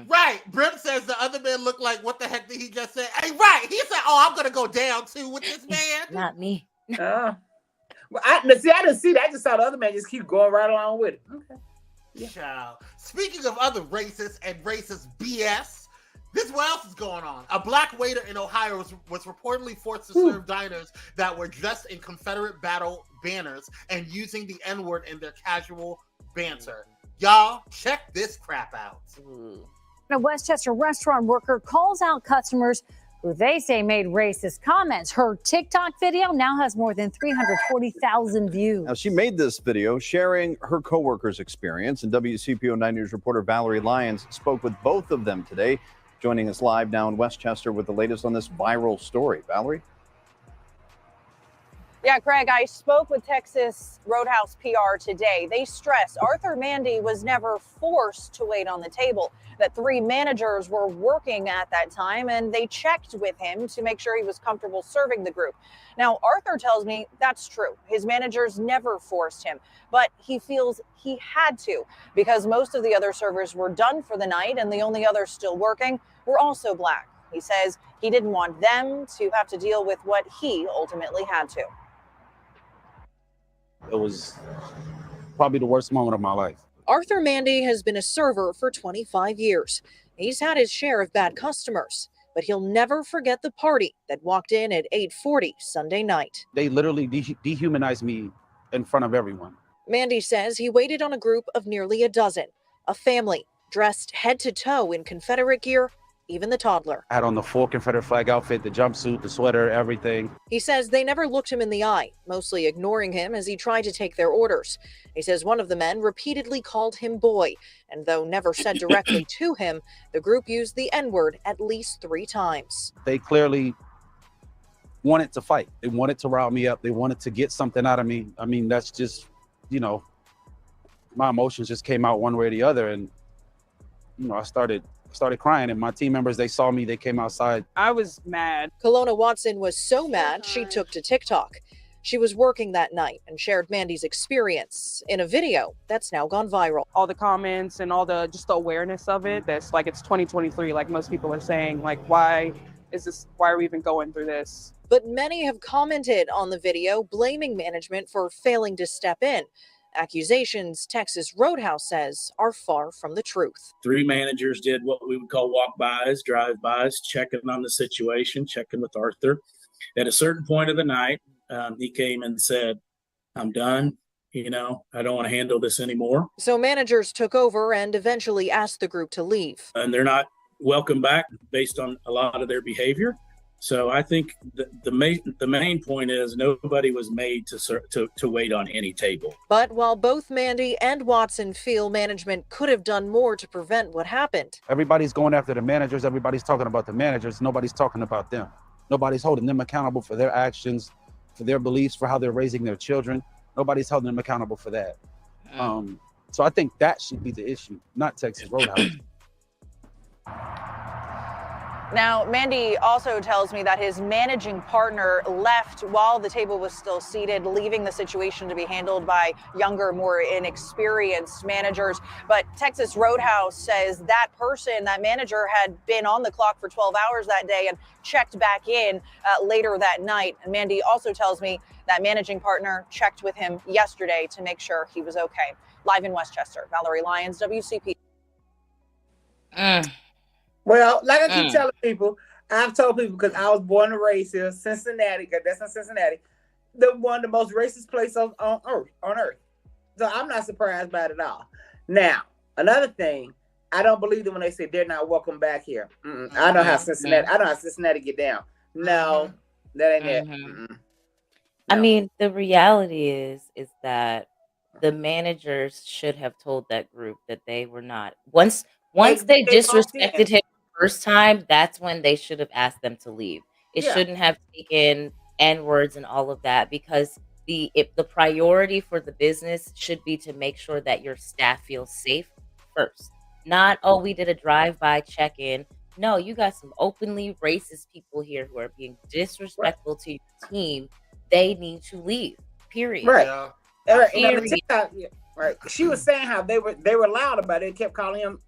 Right. Brim says the other man looked like, what the heck did he just say? Hey, right. He said, "Oh, I'm gonna go down too with this man." Not me. Well, I didn't see that. I just saw the other man just keep going right along with it. Okay. Yeah. Child. Speaking of other racists and racist BS, what else is going on? A black waiter in Ohio was reportedly forced to serve diners that were dressed in Confederate battle banners and using the N-word in their casual banter. Y'all, check this crap out. A Westchester restaurant worker calls out customers who they say made racist comments. Her TikTok video now has more than 340,000 views. Now, she made this video sharing her coworkers' experience, and WCPO 9 News reporter Valerie Lyons spoke with both of them today, joining us live now in Westchester with the latest on this viral story. Valerie? Yeah, Craig, I spoke with Texas Roadhouse PR today. They stressed Arthur Mandy was never forced to wait on the table, that 3 managers were working at that time, and they checked with him to make sure he was comfortable serving the group. Now, Arthur tells me that's true. His managers never forced him, but he feels he had to because most of the other servers were done for the night, and the only others still working were also black. He says he didn't want them to have to deal with what he ultimately had to. It was probably the worst moment of my life. Arthur Mandy has been a server for 25 years. He's had his share of bad customers. but he'll never forget the party that walked in at 8:40 Sunday night. They literally dehumanized me in front of everyone. Mandy says he waited on a group of nearly a dozen, a family dressed head to toe in Confederate gear, even the toddler. I had on the full Confederate flag outfit, the jumpsuit, the sweater, everything. He says they never looked him in the eye, mostly ignoring him as he tried to take their orders. He says one of the men repeatedly called him boy, and though never said directly to him, the group used the N-word at least 3 times. They clearly wanted to fight. They wanted to rile me up. They wanted to get something out of me. I mean, that's just, my emotions just came out one way or the other. And, I started crying, and my team members, they saw me, they came outside. I was mad. Kelowna Watson was so mad she took to TikTok. She was working that night and shared Mandy's experience in a video that's now gone viral. All the comments and all the awareness of it, that's like it's 2023, like most people are saying, like why are we even going through this? But many have commented on the video blaming management for failing to step in. Accusations Texas Roadhouse says are far from the truth. 3 managers did what we would call walk-bys, drive-bys, checking on the situation, checking with Arthur. At a certain point of the night, he came and said, I'm done. I don't want to handle this anymore. So managers took over and eventually asked the group to leave. And they're not welcome back based on a lot of their behavior. So I think the main point is nobody was made to wait on any table. But while both Mandy and Watson feel management could have done more to prevent what happened, Everybody's going after the managers. Everybody's talking about the managers. Nobody's talking about them. Nobody's holding them accountable for their actions, for their beliefs, for how they're raising their children. Nobody's holding them accountable for that. So I think that should be the issue, not Texas Roadhouse. Now, Mandy also tells me that his managing partner left while the table was still seated, leaving the situation to be handled by younger, more inexperienced managers. But Texas Roadhouse says that manager had been on the clock for 12 hours that day and checked back in later that night. And Mandy also tells me that managing partner checked with him yesterday to make sure he was okay. Live in Westchester, Valerie Lyons, WCP. Well, like I keep telling people, I've told people because I was born and raised here, Cincinnati, because that's in Cincinnati, one of the most racist places on earth. So I'm not surprised by it at all. Now, another thing, I don't believe them when they say they're not welcome back here. I know how Cincinnati get down. No, that ain't it. No. I mean, the reality is that the managers should have told that group that they were not. Once they disrespected him the first time, that's when they should have asked them to leave. It shouldn't have taken N-words and all of that, because the priority for the business should be to make sure that your staff feels safe first. Not, we did a drive-by check-in. No, you got some openly racist people here who are being disrespectful to your team. They need to leave. Period. Right. Right. She was saying how they were loud about it. They kept calling him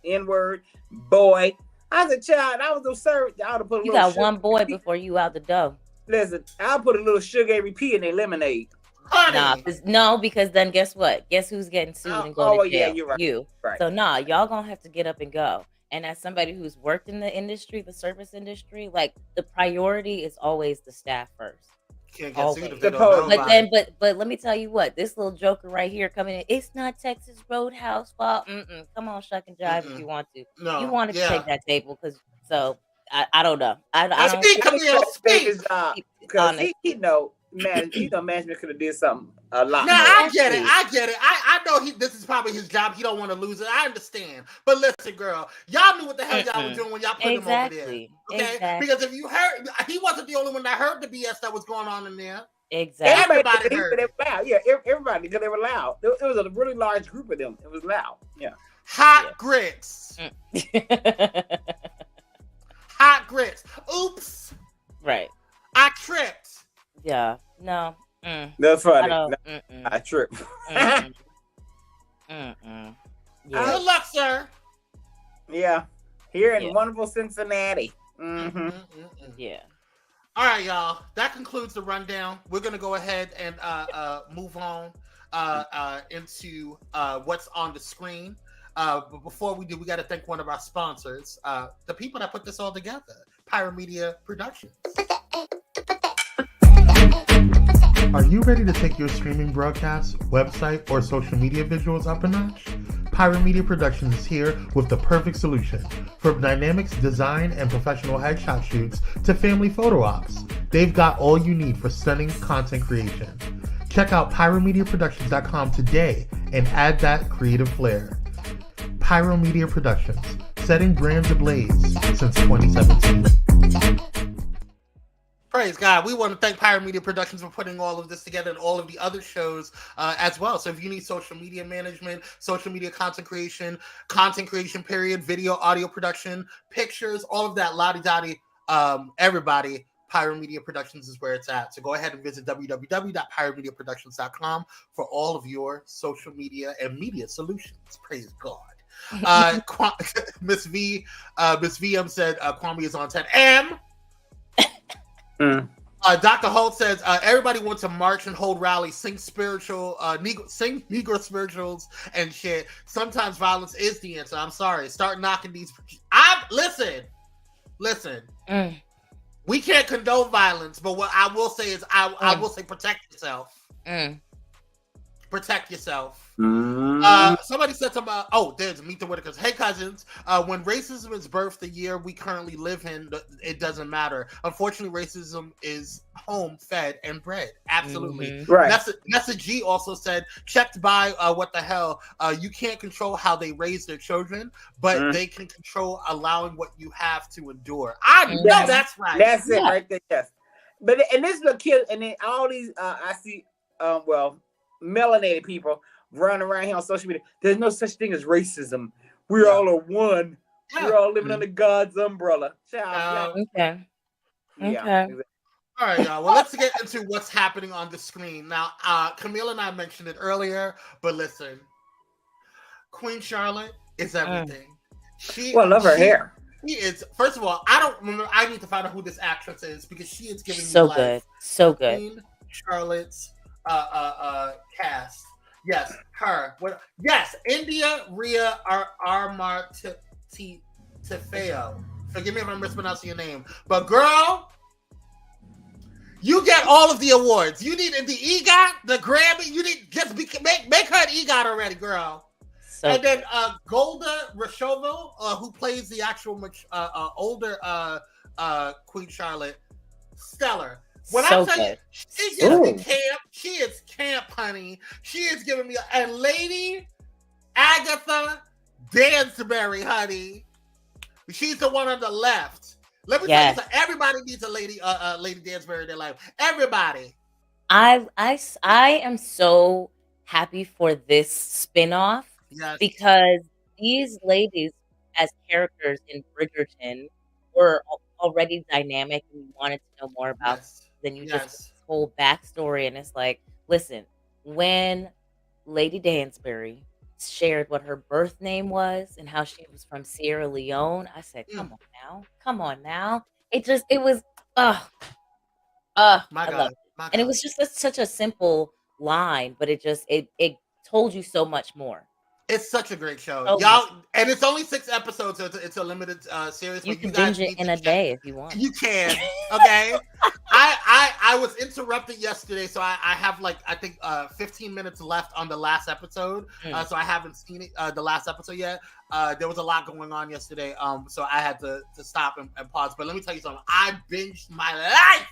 N-word, boy. I was a child. I was absurd. I would have put you got one boy before you out the door. Listen, I'll put a little sugar repeat in their lemonade. Because then guess what? Guess who's getting sued and going to jail? Yeah, you're right. You. Right. So y'all gonna have to get up and go. And as somebody who's worked in the industry, the service industry, like the priority is always the staff first. Can't get sued if they don't know but let me tell you what, this little joker right here coming in, it's not Texas Roadhouse fault. Come on, shuck and jive if you want to. No, you wanted to take that table I don't know. I don't speak because he know management could have did something a lot. No, I get it. I know this is probably his job. He don't want to lose it. I understand. But listen, girl, y'all knew what the hell y'all were doing when y'all put him over there. Okay? Exactly. Because if you heard, he wasn't the only one that heard the BS that was going on in there. Exactly. Everybody heard it. Loud. Yeah, everybody, because they were loud. It was a really large group of them. It was loud. Yeah. Hot grits. Hot grits. Oops. Right. I tripped. Yeah. No. That's funny. I tripped. Yeah. Good luck, sir. Yeah. Here in wonderful Cincinnati. Yeah. All right, y'all. That concludes the rundown. We're gonna go ahead and move on into what's on the screen. But before we do, we got to thank one of our sponsors, the people that put this all together, Pyro Media Productions. Are you ready to take your streaming broadcast, website, or social media visuals up a notch? Pyro Media Productions is here with the perfect solution. From dynamics, design, and professional headshot shoots to family photo ops, they've got all you need for stunning content creation. Check out pyromediaproductions.com today and add that creative flair. Pyro Media Productions, setting brands ablaze since 2017. Praise God. We want to thank Pyro Media Productions for putting all of this together and all of the other shows as well. So if you need social media management, social media content creation period, video, audio production, pictures, all of that, lottie-dottie, everybody, Pyro Media Productions is where it's at. So go ahead and visit www.pyromediaproductions.com for all of your social media and media solutions. Praise God. Miss VM said Kwame is on 10. Dr. Holt says everybody wants to march and hold rallies, sing spiritual, sing Negro spirituals and shit. Sometimes violence is the answer. I'm sorry. Start knocking these. Listen. We can't condone violence, but what I will say is I will say protect yourself. Protect yourself. Somebody said something about, there's Meet the Whitakers. Hey, cousins, when racism is birthed the year we currently live in, it doesn't matter. Unfortunately, racism is home fed and bred. Absolutely. Right. Nessa G also said, checked by what the hell, you can't control how they raise their children, but they can control allowing what you have to endure. I know that's right. That's it right there. Yes. But and this little kid, and then all these I see melanated people running around here on social media. There's no such thing as racism. We're all a one. We're all living under God's umbrella. Okay. Yeah. All right, y'all. Well, let's get into what's happening on the screen. Now, Camille and I mentioned it earlier, but listen. Queen Charlotte is everything. I love her hair. She is, first of all, I don't remember. I need to find out who this actress is because she is giving So me life. good. So good. Queen Charlotte's cast. Yes, her. Yes, India Rhea Armartifeo. Forgive me if I'm mispronouncing your name, but girl, you get all of the awards. You need the EGOT, the Grammy. You need just make her an EGOT already, girl. So and then Golda Rashovo, who plays the actual older Queen Charlotte, stellar. When I tell you, she gives me camp. She is camp, honey. She is giving me and Lady Agatha Dansbury, honey. She's the one on the left. Let me tell you something. Everybody needs a Lady Dansbury in their life. Everybody. I am so happy for this spinoff because these ladies as characters in Bridgerton were already dynamic and we wanted to know more about them. Then you just this whole backstory and it's like, listen, when Lady Dansbury shared what her birth name was and how she was from Sierra Leone, I said, come on now. It was my God. And it was just such a simple line, but it told you so much more. It's such a great show, y'all, and it's only 6 episodes, so it's a limited series. You can binge it in a day if you want. You can, okay. I was interrupted yesterday, so I have 15 minutes left on the last episode, so I haven't seen it, the last episode yet. There was a lot going on yesterday, so I had to stop and pause. But let me tell you something. I binged my life.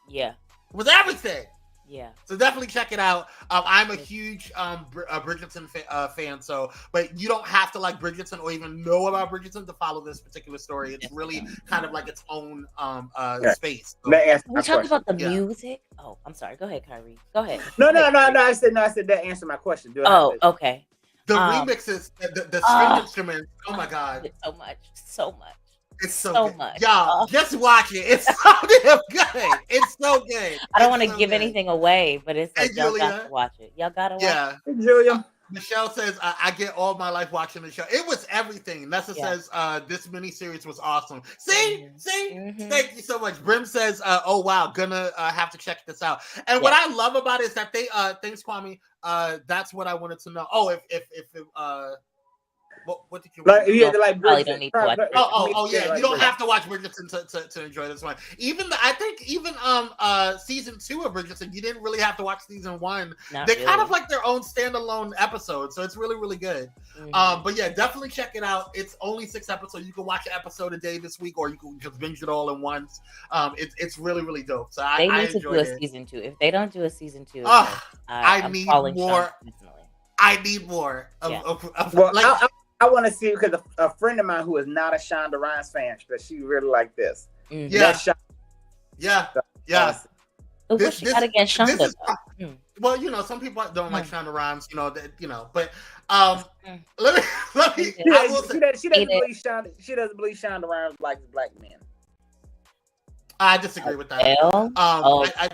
Yeah, with everything. Yeah. So definitely check it out. I'm a huge Bridgerton fan. So, but you don't have to like Bridgerton or even know about Bridgerton to follow this particular story. It's really kind of like its own space. So, we talked about the music. Oh, I'm sorry. Go ahead, Kyrie. Go ahead. No. I said that answered my question. Okay. The remixes, the string instruments. Oh my God. So much. It's so much. Y'all, just watch it. It's so damn good. It's so good. I don't want to give anything away, but it's like y'all got to watch it. Y'all got to watch it. Hey, Julia. Michelle says, I get all my life watching the show. It was everything. Nessa says, this miniseries was awesome. See? Thank you so much. Brim says, oh, wow, gonna have to check this out. And what I love about it is that they, thanks, Kwame, that's what I wanted to know. Oh, if What did you? Like you had to like Probably Bridgerton. don't need to watch Oh yeah, like you don't Bridgerton. have to watch Bridgerton to enjoy this one. I think even season 2 of Bridgerton, you didn't really have to watch season 1. Not They're kind really. of like their own standalone episode, so it's really really good. Mhm. But yeah, definitely check it out. It's only 6 episodes. You can watch an episode a day this week, or you can just binge it all in once. It's really really dope. So They I need to do enjoyed a it. season 2. If they don't do a season 2, I I'm need calling more. Sean personally. I need more of, Yeah. of Well, like. I want to see because a friend of mine who is not a Shonda Rhimes fan, but she really like this. Mhm. Yeah. That's Shonda. Yeah, yeah. But what she got against Shonda? This is, though? Mm. well, some people don't like Shonda Rhimes, but let me I will say, She doesn't believe Shonda. She doesn't believe Shonda Rhimes likes black men. I disagree with that. I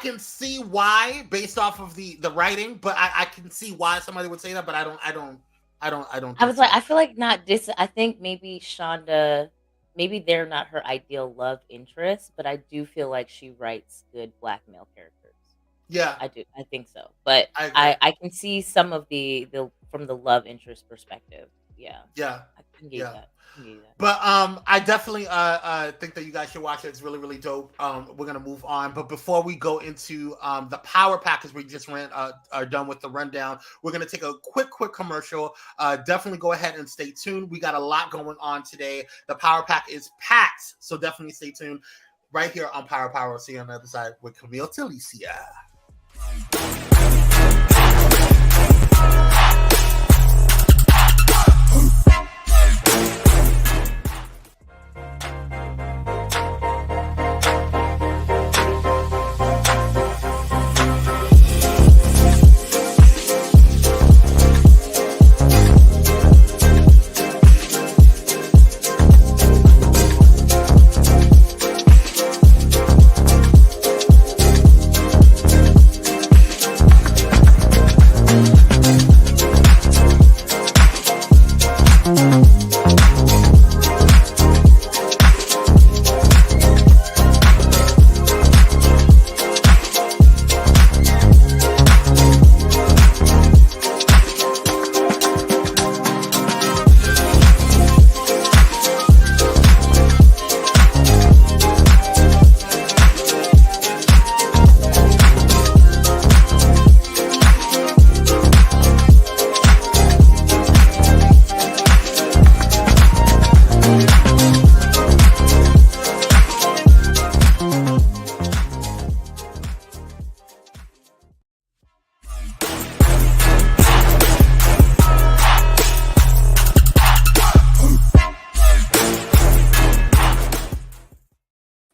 can see why based off of the writing, but I can see why somebody would say that, but I don't. I was like, I feel like not this. I think maybe Shonda, maybe they're not her ideal love interest, but I do feel like she writes good black male characters. Yeah, I do. I think so, but I I can see some of the from the love interest perspective. Yeah, yeah, I can get that. But I definitely think that you guys should watch it. It's really really dope. We're gonna move on, but before we go into the power pack, because we just are done with the rundown, we're gonna take a quick commercial. Definitely go ahead and stay tuned. We got a lot going on today. The power pack is packed, so definitely stay tuned right here on Pyro Power. We'll see you on the other side with Camille Talicia.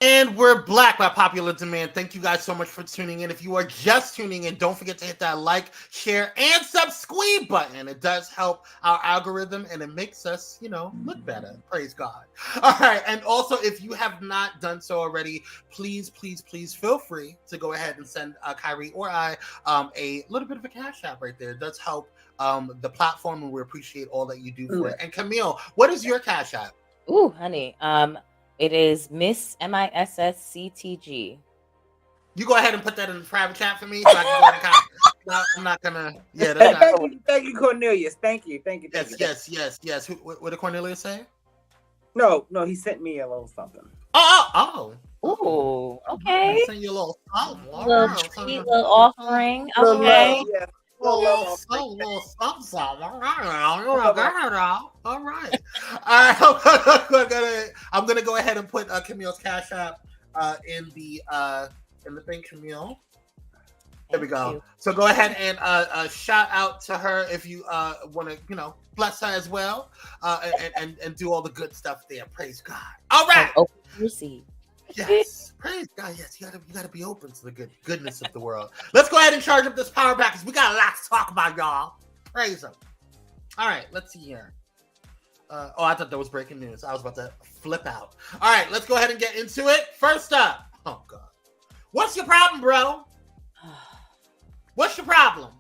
And we're back by popular demand. Thank you guys so much for tuning in. If you are just tuning in, don't forget to hit that like, share, and subscribe button. It does help our algorithm and it makes us, look better. Praise God. All right. And also, if you have not done so already, please feel free to go ahead and send Kyrie or I a little bit of a cash app right there. It does help the platform, and we appreciate all that you do for it. And Camille, what is your cash app? Ooh, honey. It is Miss MISSCTG. You go ahead and put that in the private chat for me, so I can go ahead and no, I'm not gonna. Yeah, that's not. Thank you, Cornelius. Thank you. Yes. What did Cornelius say? No, he sent me a little something. Oh. Ooh, okay. Send you a little something. Little treat, little offering. Okay. Little something. All right. I'm gonna go ahead and put Camille's cash app in the thing, Camille. There we go. So go ahead and shout out to her if you want to, bless her as well, and do all the good stuff there. Praise God. All right. Open to receive. Yes, praise God. Yes, you gotta be open to the goodness of the world. Let's go ahead and charge up this power back because we got a lot to talk about, y'all. Praise Him. All right, let's see here. I thought that was breaking news. I was about to flip out. All right, let's go ahead and get into it. First up, oh God, what's your problem, bro? What's your problem?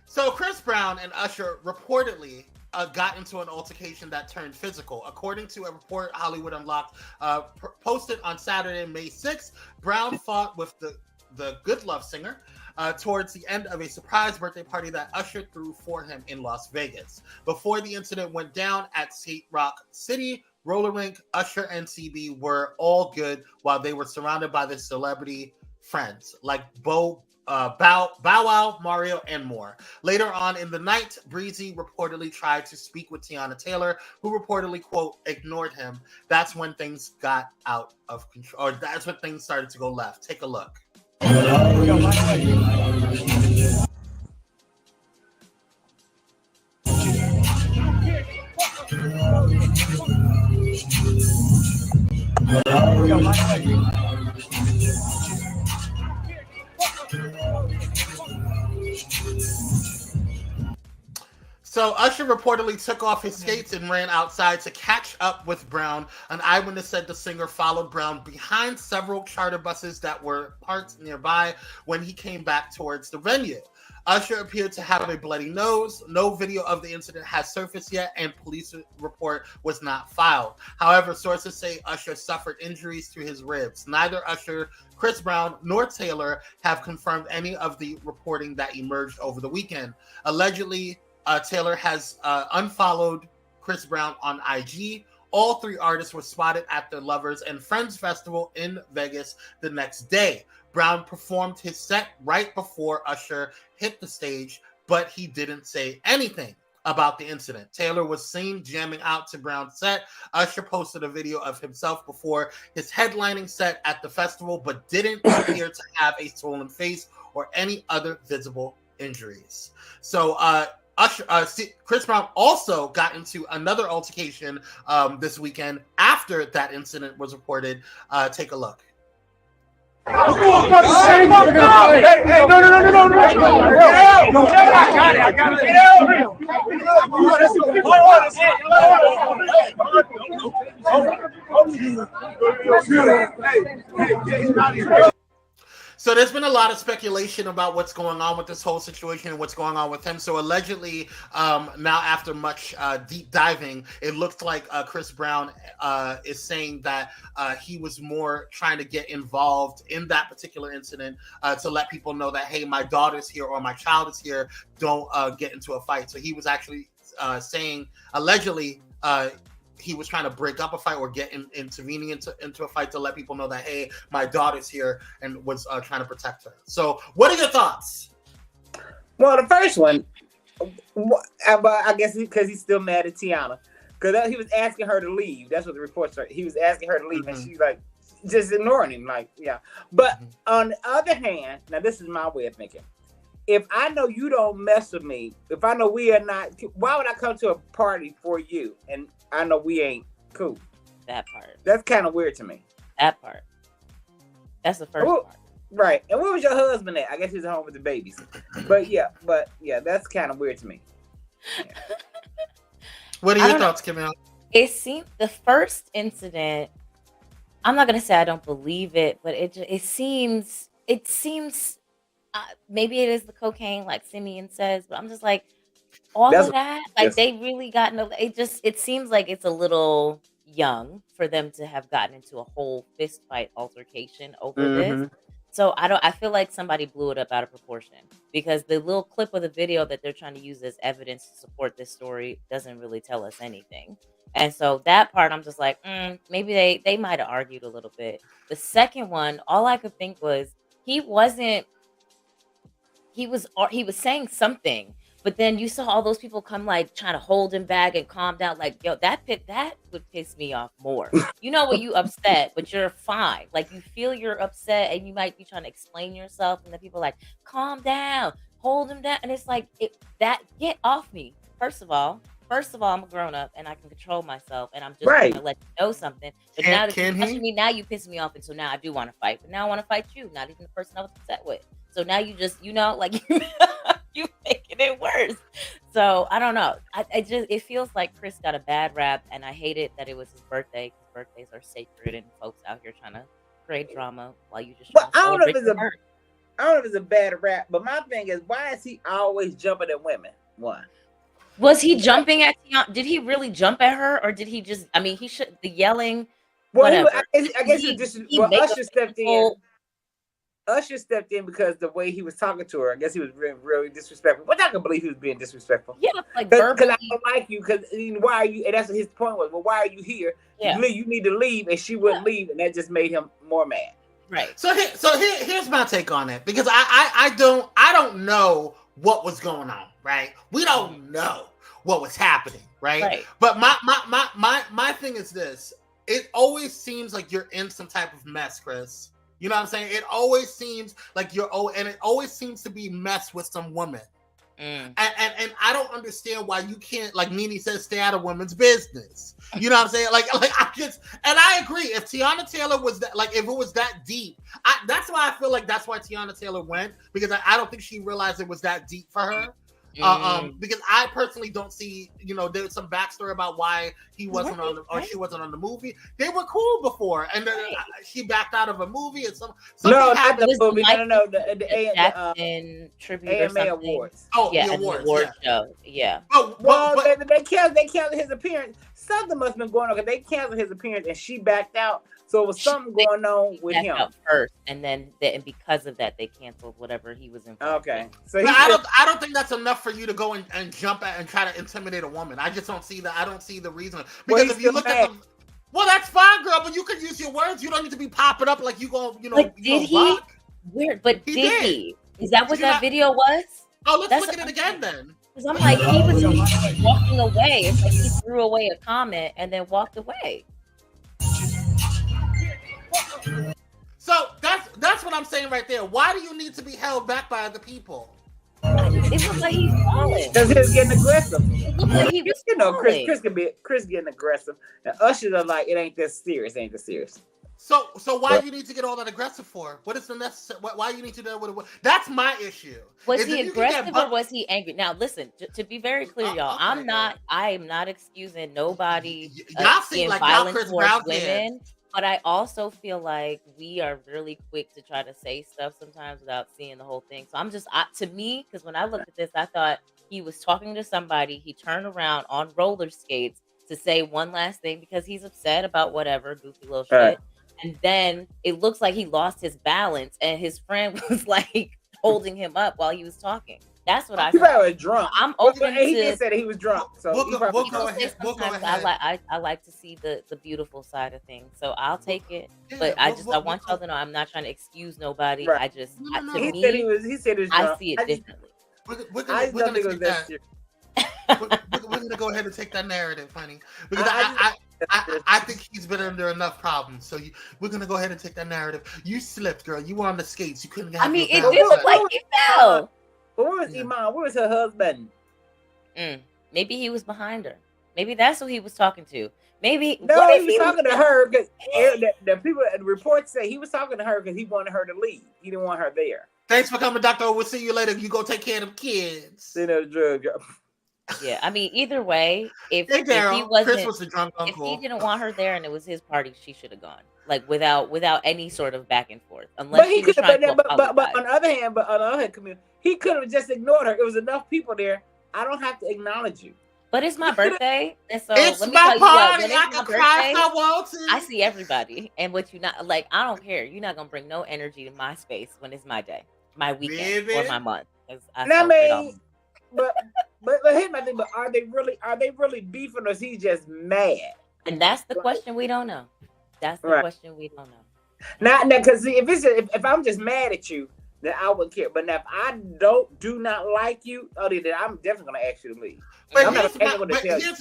So Chris Brown and Usher reportedly got into an altercation that turned physical. According to a report Hollywood Unlocked posted on Saturday, May 6th, Brown fought with the Good Love singer towards the end of a surprise birthday party that Usher threw for him in Las Vegas. Before the incident went down at Skate Rock City Roller Rink, Usher and CB were all good while they were surrounded by their celebrity friends like Bow Wow, Mario, and more. Later on in the night, Breezy reportedly tried to speak with Tiana Taylor, who reportedly, quote, ignored him. That's when things got out of control, or that's when things started to go left. Take a look. So Usher reportedly took off his skates and ran outside to catch up with Brown. An eyewitness said the singer followed Brown behind several charter buses that were parked nearby when he came back towards the venue. Usher appeared to have a bloody nose. No video of the incident has surfaced yet, and police report was not filed. However, sources say Usher suffered injuries to his ribs. Neither Usher, Chris Brown, nor Taylor have confirmed any of the reporting that emerged over the weekend. Allegedly, Taylor has unfollowed Chris Brown on IG. All three artists were spotted at the Lovers and Friends Festival in Vegas the next day. Brown performed his set right before Usher hit the stage, but he didn't say anything about the incident. Taylor was seen jamming out to Brown's set. Usher posted a video of himself before his headlining set at the festival, but didn't appear to have a swollen face or any other visible injuries. So, Chris Brown also got into another altercation this weekend after that incident was reported. Take a look. Hey, no. I got it. So there's been a lot of speculation about what's going on with this whole situation and what's going on with him. So allegedly, now after much deep diving, it looks like Chris Brown is saying that he was more trying to get involved in that particular incident to let people know that, hey, my daughter's here or my child is here. Don't get into a fight. So he was actually saying, allegedly, he was trying to break up a fight or intervening into a fight to let people know that, hey, my daughter's here, and was trying to protect her. So what are your thoughts? Well, the first one, I guess because he's still mad at Tiana. Because he was asking her to leave. That's what the report started. He was asking her to leave, and she's like, just ignoring him. Like, yeah. But on the other hand, now this is my way of thinking. If I know you don't mess with me, if I know we are not, why would I come to a party for you and I know we ain't cool? That part. That's kind of weird to me. That part. That's the first part. Right. And where was your husband at? I guess he's at home with the babies. But yeah, that's kind of weird to me. Yeah. What are your thoughts, Camille? It seemed the first incident, I'm not going to say I don't believe it, but it seems maybe it is the cocaine, like Simeon says, but I'm just like, of that, like they really got it seems like it's a little young for them to have gotten into a whole fist fight altercation over this. So I feel like somebody blew it up out of proportion, because the little clip of the video that they're trying to use as evidence to support this story doesn't really tell us anything. And so that part, I'm just like, maybe they might have argued a little bit. The second one, all I could think was he was saying something, but then you saw all those people come like trying to hold him back and calm down. Like, yo, that would piss me off more. You know, when you upset, but you're fine. Like, you feel you're upset and you might be trying to explain yourself, and then people are like, calm down, hold him down. And it's like, get off me. First of all, I'm a grown up and I can control myself, and I'm just going to let you know something. But now that you're touching me, now you piss me off, and so now I do want to fight. But now I want to fight you, not even the person I was upset with. So now you just, like you making it worse. So I don't know. It feels like Chris got a bad rap, and I hate it that it was his birthday, because birthdays are sacred and folks out here trying to create drama while you just. Well, I don't know if it's a bad rap, but my thing is, why is he always jumping at women? One. Was he jumping at Tiana? Did he really jump at her, or did he just? I mean, he should. The yelling. Well, I guess Usher stepped in. Usher stepped in because the way he was talking to her, I guess he was really, really disrespectful. But I can believe he was being disrespectful. Yeah, like Because verbally. I don't like you. Because why are you? And that's what his point was. Well, why are you here? Yeah. You need to leave, and she wouldn't leave, and that just made him more mad. Right. So here's my take on it, because I don't know what was going on, right? We don't know what was happening, right? But my thing is this: it always seems like you're in some type of mess, Chris. You know what I'm saying? It always seems like and it always seems to be mess with some woman. And I don't understand why you can't, like Nene says, stay out of women's business. You know what I'm saying? Like I agree. If Tiana Taylor was that, like, if it was that deep, that's why I feel like that's why Tiana Taylor went, because I don't think she realized it was that deep for her. Because I personally don't see, there's some backstory about why he wasn't or she wasn't on the movie. They were cool before, and she backed out of a movie, and something not the movie. No, the Jackson tribute or AMA something. Awards. Oh, yeah, the an awards, award show. Yeah. They canceled his appearance. Something must have been going on because they canceled his appearance, and she backed out. So it was something going on with him first, and then and because of that, they canceled whatever he was in. Okay, so I don't think that's enough for you to go and jump at and try to intimidate a woman. I just don't see that. I don't see the reason, because if you look at them, well, that's fine, girl, but you can use your words. You don't need to be popping up like you go, But did he? Weird, but did he? Is that what that video was? Oh, let's look at it again then. Because I'm like, he was walking away. It's like he threw away a comment and then walked away. So that's what I'm saying right there. Why do you need to be held back by other people? It looks like he's falling. Because he was getting aggressive. It looks like he was Chris getting aggressive. And Usher are like, it ain't this serious. So why do you need to get all that aggressive for? What is the necessary? Why you need to do what? That's my issue. Was he aggressive or was he angry? Now listen, to be very clear, y'all, I am not excusing nobody in violence towards women. But I also feel like we are really quick to try to say stuff sometimes without seeing the whole thing. So I'm just, to me, because when I looked at this, I thought he was talking to somebody. He turned around on roller skates to say one last thing because he's upset about whatever goofy little shit. And then it looks like he lost his balance and his friend was like holding him up while he was talking. That's what I thought. He probably was drunk. I'm open He to. did say that he was drunk. So we'll go ahead. I like to see the beautiful side of things. So I'll take it. But I want y'all to know I'm not trying to excuse nobody. Right. I just he said he was drunk. I see it differently. We're gonna take that. We're gonna go ahead and take that narrative, honey, because I think he's been under enough problems. So we're gonna go ahead and take that narrative. You slipped, girl. You were on the skates. You couldn't. I mean, it did look like he fell. But where was Iman? Where was her husband? Maybe he was behind her. Maybe that's who he was talking to. Maybe he was talking to her because the people, the reports say he was talking to her because he wanted her to leave. He didn't want her there. Thanks for coming, Doctor. We'll see you later. You go take care of them kids. Drug. Yeah, I mean, either way, if he wasn't, Chris was the drunk uncle. If he didn't want her there and it was his party, she should have gone. Like without any sort of back and forth, unless he was trying to apologize. But on the other hand, Camille, he could have just ignored her. It was enough people there. I don't have to acknowledge you. But it's my birthday, and so it's let me my tell you party. what, when I it's can my cry birthday, if I want to. I see everybody, and what you not like, I don't care. You're not gonna bring no energy to my space when it's my day, my weekend, or my month. But here's my thing. But are they really beefing, or is he just mad? And that's the question we don't know. That's the question we don't know. Now, because if I'm just mad at you, then I wouldn't care. But now if I do not like you, then I'm definitely gonna ask you to leave. But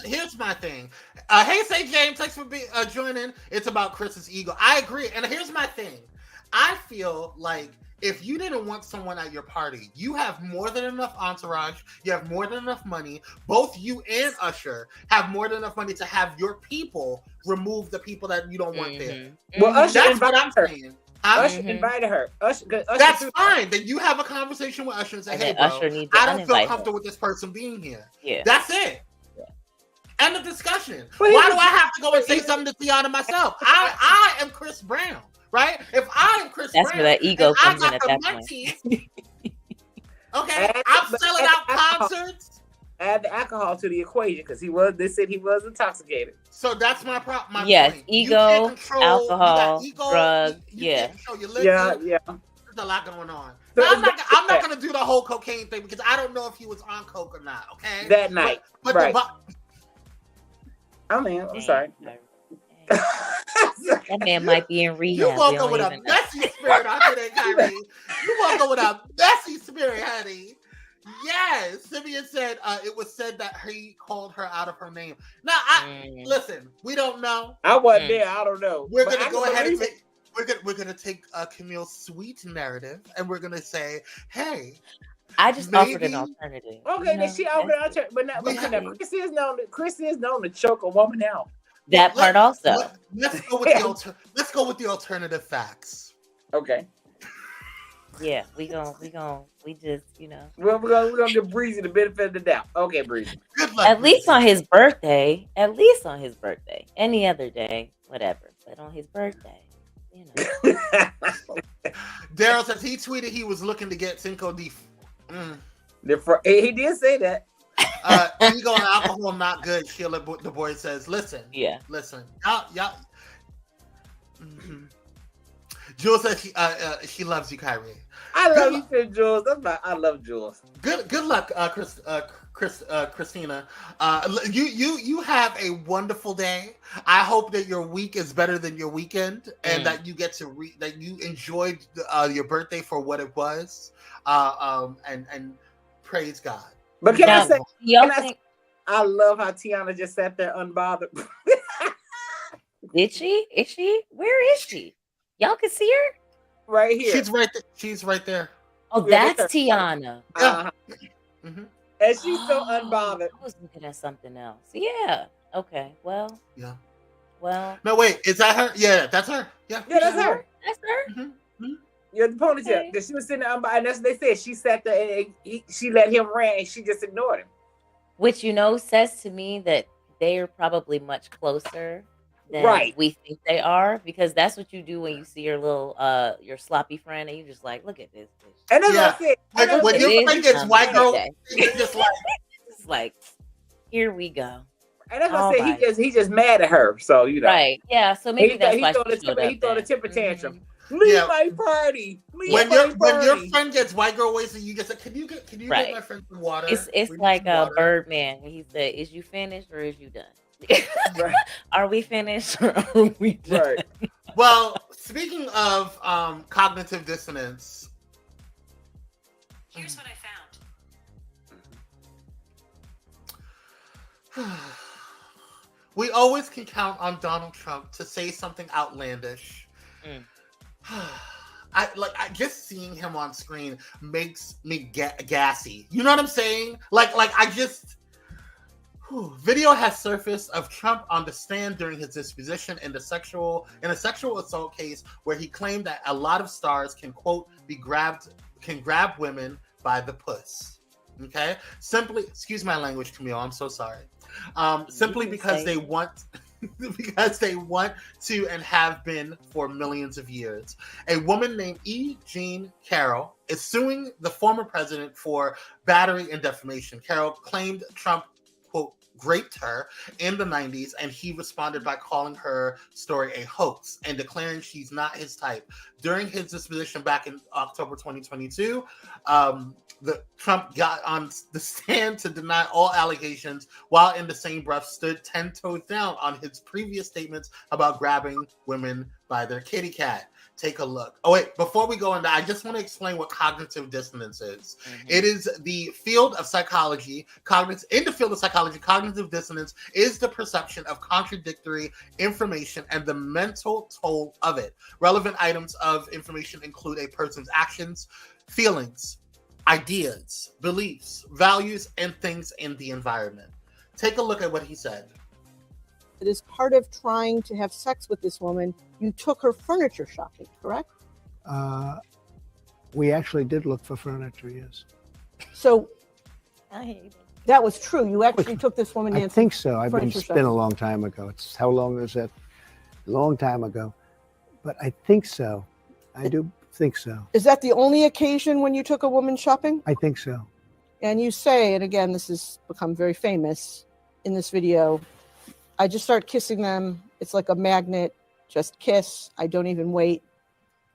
here's my thing. Hey, say James, thanks for joining. It's about Chris's ego. I agree, and here's my thing. I feel like if you didn't want someone at your party, you have more than enough entourage. You have more than enough money. Both you and Usher have more than enough money to have your people remove the people that you don't want there. Well, Usher that's invited what I'm her. saying. Usher invited her. Usher that's fine. Then you have a conversation with Usher and say, "Hey, bro, I don't feel comfortable with this person being here." Yeah, that's it. End of discussion. Why do I have to go and say something to Tiana myself? I am Chris Brown. Right? If I am Chris Brown, that's where that ego comes in at that point. Okay, I'm selling out concerts. Add the alcohol to the equation because they said he was intoxicated. So that's my problem. Yes, ego, alcohol, drugs. Yeah. Yeah. a lot going on. So Now, it's I'm not gonna do the whole cocaine thing because I don't know if he was on coke or not. Okay. that night. But Right. the, I mean, I'm sorry. That man might be in rehab. you We woke up don't with a even know. messy spirit on today, Kyrie. You woke up with a messy spirit, honey. Yes, Simeon said it was said that he called her out of her name. Now, listen. We don't know. I wasn't there. I don't know. We're But gonna I go can ahead and believe take. We're gonna take Camille's sweet narrative, and we're gonna say, "Hey, I just offered an maybe- alternative. Okay, then she offered an alternative, but not. Chris is known to choke a woman out. That part also. Let's go with the let's go with the alternative facts. Okay. Yeah, we just, you know. Well, we're gonna give Breezy the benefit of the doubt. Okay, Breezy. Good luck. At least on his birthday. At least on his birthday. Any other day, whatever. But on his birthday, you know. Daryl says he tweeted he was looking to get Cinco de. He did say that. Ego and alcohol not good. Sheila, the boy says, "Listen, listen, y'all." Mm-hmm. Jules says she loves you, Kyrie. I love you too, Jules. I love Jules. Good luck, Christina. You have a wonderful day. I hope that your week is better than your weekend, and that you get to that you enjoyed your birthday for what it was. And praise God. But can I say, I love how Tiana just sat there unbothered. Did she? Is she? Where is she? Y'all can see her? Right here. She's right there. She's right there. Oh, that's Tiana. Uh-huh. And she's so unbothered. I was looking at something else. Yeah. Okay. Well. Yeah. Well. No, wait. Is that her? Yeah, that's her. Yeah. Yeah, that's her. That's her. Yeah, the ponytail. Okay. She was sitting there unbothered. And that's what they said. She sat there and she let him rant and she just ignored him. Which, you know, says to me that they are probably much closer than we think they are, because that's what you do when you see your little your sloppy friend and you just like, look at this bitch. And that's what I said. When your friend gets white girl, it's just like it's like, here we go. And that's what I said. He just mad at her. So you know. Right. Yeah. So maybe that's why he throw the temper tantrum. Leave my party. When your friend gets white girl wasted, you just say, can you get my friend some water? It's like a Birdman when he said, "Is you finished or is you done? Are we finished or are we done?" Right. Well, speaking of cognitive dissonance, here's what I found. We always can count on Donald Trump to say something outlandish. I just seeing him on screen makes me gassy. You know what I'm saying? Video has surfaced of Trump on the stand during his disposition in a sexual assault case where he claimed that a lot of stars can, quote, grab women by the puss. Okay? Simply, excuse my language, Camille, I'm so sorry. Simply because they want to and have been for millions of years. A woman named E. Jean Carroll is suing the former president for battery and defamation. Carroll claimed Trump, quote, raped her in the 90s, and he responded by calling her story a hoax and declaring she's not his type. During his disposition back in October 2022, Trump got on the stand to deny all allegations, while in the same breath stood 10 toes down on his previous statements about grabbing women by their kitty cat. Take a look. Oh, wait, before we go into that, I just want to explain what cognitive dissonance is. It is the field of psychology. In the field of psychology, cognitive dissonance is the perception of contradictory information and the mental toll of it. Relevant items of information include a person's actions, feelings, ideas, beliefs, values, and things in the environment. Take a look at what he said. That as part of trying to have sex with this woman, you took her furniture shopping, correct? We actually did look for furniture, yes. So that was true. You actually took this woman I dancing. think so. It's furniture been a shopping. long time ago. It's how long is that? A long time ago. But I think so. I do think so. Is that the only occasion when you took a woman shopping? I think so. And you say, and again, this has become very famous in this video, I just start kissing them. It's like a magnet. Just kiss. I don't even wait.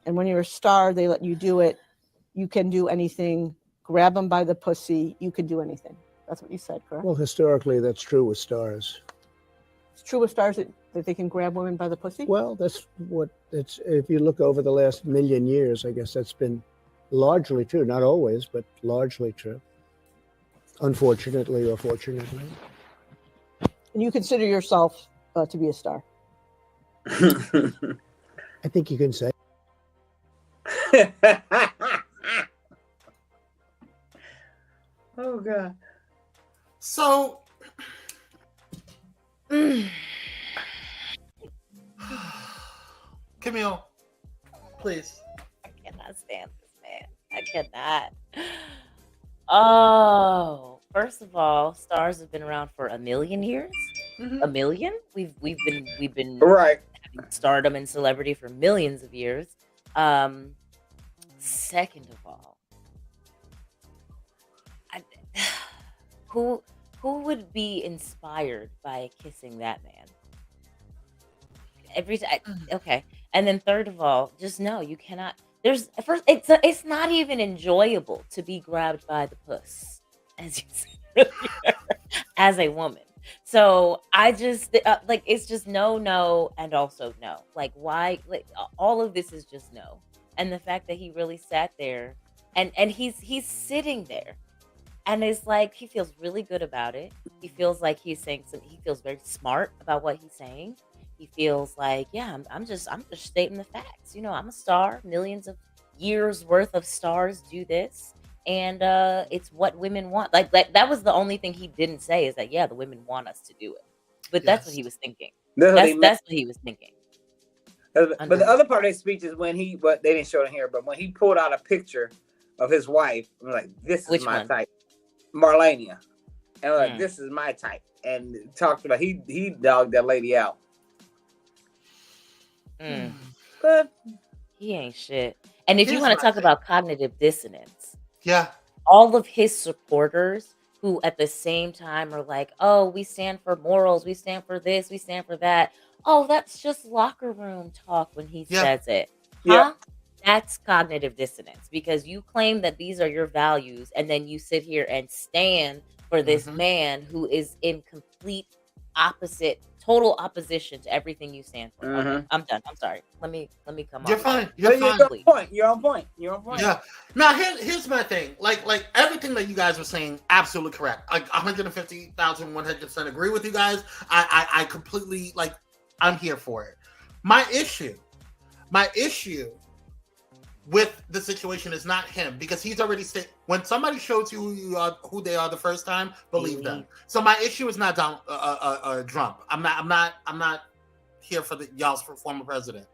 And when you're a star, they let you do it. You can do anything. Grab them by the pussy. You can do anything. That's what you said, correct? Well, historically, that's true with stars. It's true with stars that they can grab women by the pussy? Well, that's what it's. If you look over the last million years, I guess that's been largely true. Not always, but largely true. Unfortunately or fortunately. And you consider yourself to be a star? I think you can say. Oh God. So Camille, please. I cannot stand this man. I cannot. Oh, first of all, stars have been around for a million years. A million? We've been Right. having stardom and celebrity for millions of years. Second of all, who would be inspired by kissing that man? Every time, okay. And then third of all, just know you cannot. There's first, it's not even enjoyable to be grabbed by the puss, as you said earlier, as a woman. So I just like it's just no, and also no. Like why? Like all of this is just no. And the fact that he really sat there, and he's sitting there, and it's like he feels really good about it. He feels like he's saying something. He feels very smart about what he's saying. He feels like, yeah, I'm just stating the facts. You know, I'm a star. Millions of years worth of stars do this, and it's what women want. Like that was the only thing he didn't say is that yeah, the women want us to do it. But that's what he was thinking. That's what he was thinking. But the other part of his speech is when but they didn't show it here, but when he pulled out a picture of his wife, I'm like, this is my type, Marlania, and I'm like, this is my type, and talked about he dogged that lady out. But he ain't shit. And if you want to talk about cognitive dissonance, yeah, all of his supporters who at the same time are like, oh, we stand for morals, we stand for this, we stand for that. Oh, that's just locker room talk when he says it. Huh? That's cognitive dissonance because you claim that these are your values and then you sit here and stand for this man who is in complete total opposition to everything you stand for. Okay, I'm done. I'm sorry. Let me come on. You're fine. You're fine. You're on point. Yeah. Now here's my thing. Like everything that you guys were saying, absolutely correct. Like 150,100% agree with you guys. I completely I'm here for it. My issue with the situation is not him because he's already said when somebody shows you who they are the first time, believe them. So my issue is not Trump. I'm not here for y'all's former president.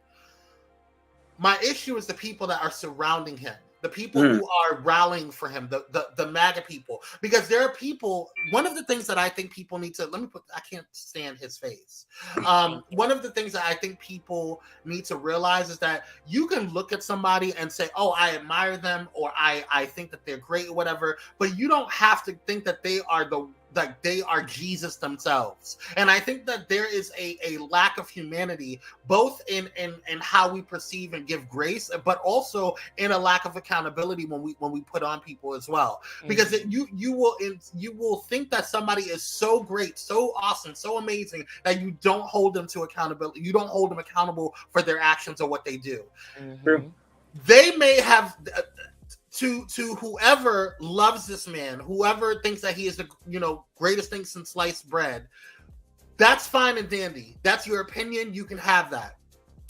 My issue is the people that are surrounding him, the people who are rallying for him, the MAGA people. Because there are people, one of the things that I think people need to, I can't stand his face. One of the things that I think people need to realize is that you can look at somebody and say, oh, I admire them, or I think that they're great or whatever, but you don't have to think that they are Jesus themselves. And I think that there is a lack of humanity, both in how we perceive and give grace, but also in a lack of accountability when we put on people as well. Because you will think that somebody is so great, so awesome, so amazing that you don't hold them to accountability. You don't hold them accountable for their actions or what they do. They may have to whoever loves this man, whoever thinks that he is the greatest thing since sliced bread, that's fine and dandy. That's your opinion. You can have that.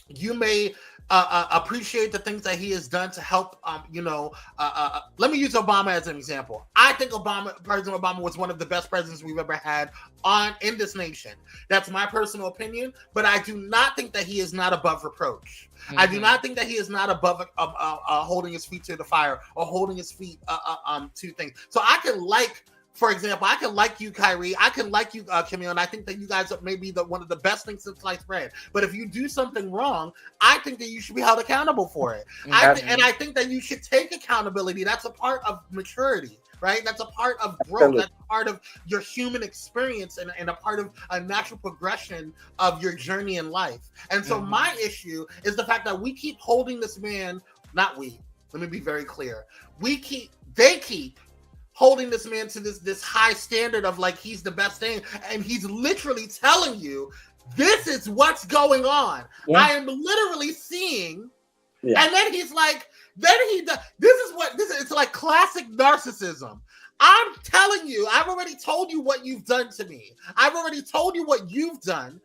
You may appreciate the things that he has done to help. Let me use Obama as an example. I think President Obama was one of the best presidents we've ever had in this nation. That's my personal opinion, but I do not think that he is not above reproach. I do not think that he is not above holding his feet to the fire or holding his feet to things. So I can for example, I can like you, Kyrie. I can like you, Camille, and I think that you guys are maybe one of the best things since sliced bread. But if you do something wrong, I think that you should be held accountable for it. I think that you should take accountability. That's a part of maturity. right? That's a part of growth. Absolutely. That's part of your human experience and a part of a natural progression of your journey in life. And so my issue is the fact that we keep holding this man, not we, let me be very clear. They keep holding this man to this high standard of like he's the best thing, and he's literally telling you this is what's going on. Yeah. I am literally seeing, Yeah. and then he's like, it's like classic narcissism. I'm telling you, I've already told you what you've done to me. I've already told you what you've done.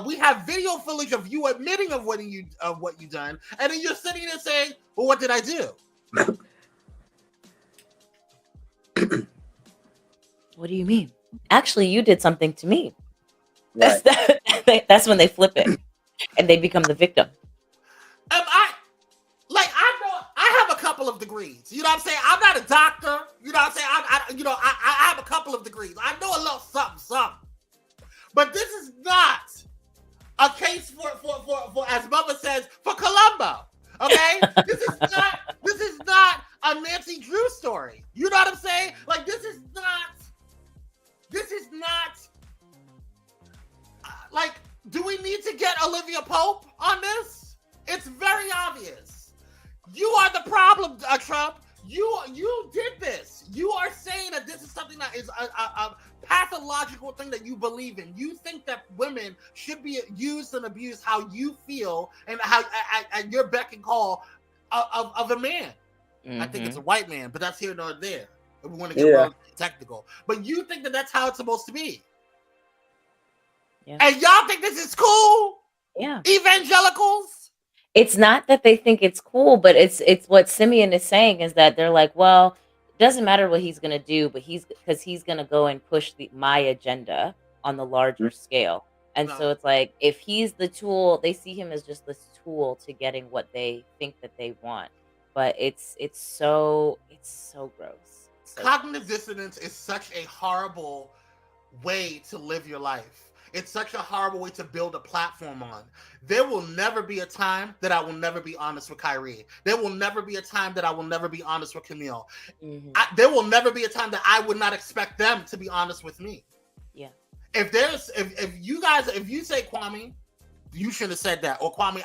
We have video footage of you admitting of what you done, and then you're sitting there saying, "Well, what did I do?" What do you mean? Actually, you did something to me. Right. That's when they flip it and they become the victim. I have a couple of degrees. You know what I'm saying? I'm not a doctor. You know what I'm saying? I have a couple of degrees. I know a little something. But this is not a case for as Mama says, for Columbo. Okay? This is not a Nancy Drew story. You know what I'm saying? Like this is not like, do we need to get Olivia Pope on this? It's very obvious. You are the problem, Trump. You did this. You are saying that this is something that is a pathological thing that you believe in. You think that women should be used and abused how you feel and how at your beck and call of a man. I think it's a white man, but that's here nor there. If we want to get real technical. But you think that that's how it's supposed to be. Yeah. And y'all think this is cool? Yeah. Evangelicals? It's not that they think it's cool, but it's what Simeon is saying is that they're like, well, it doesn't matter what he's going to do, but he's going to go and push my agenda on the larger scale. And so it's like, if he's the tool, they see him as just this tool to getting what they think that they want. But it's so gross. Cognitive dissonance is such a horrible way to live your life. It's such a horrible way to build a platform on. There will never be a time that I will never be honest with Kyrie. There will never be a time that I will never be honest with Camille. There will never be a time that I would not expect them to be honest with me. Yeah. If you say, Kwame, you shouldn't have said that, or Kwame,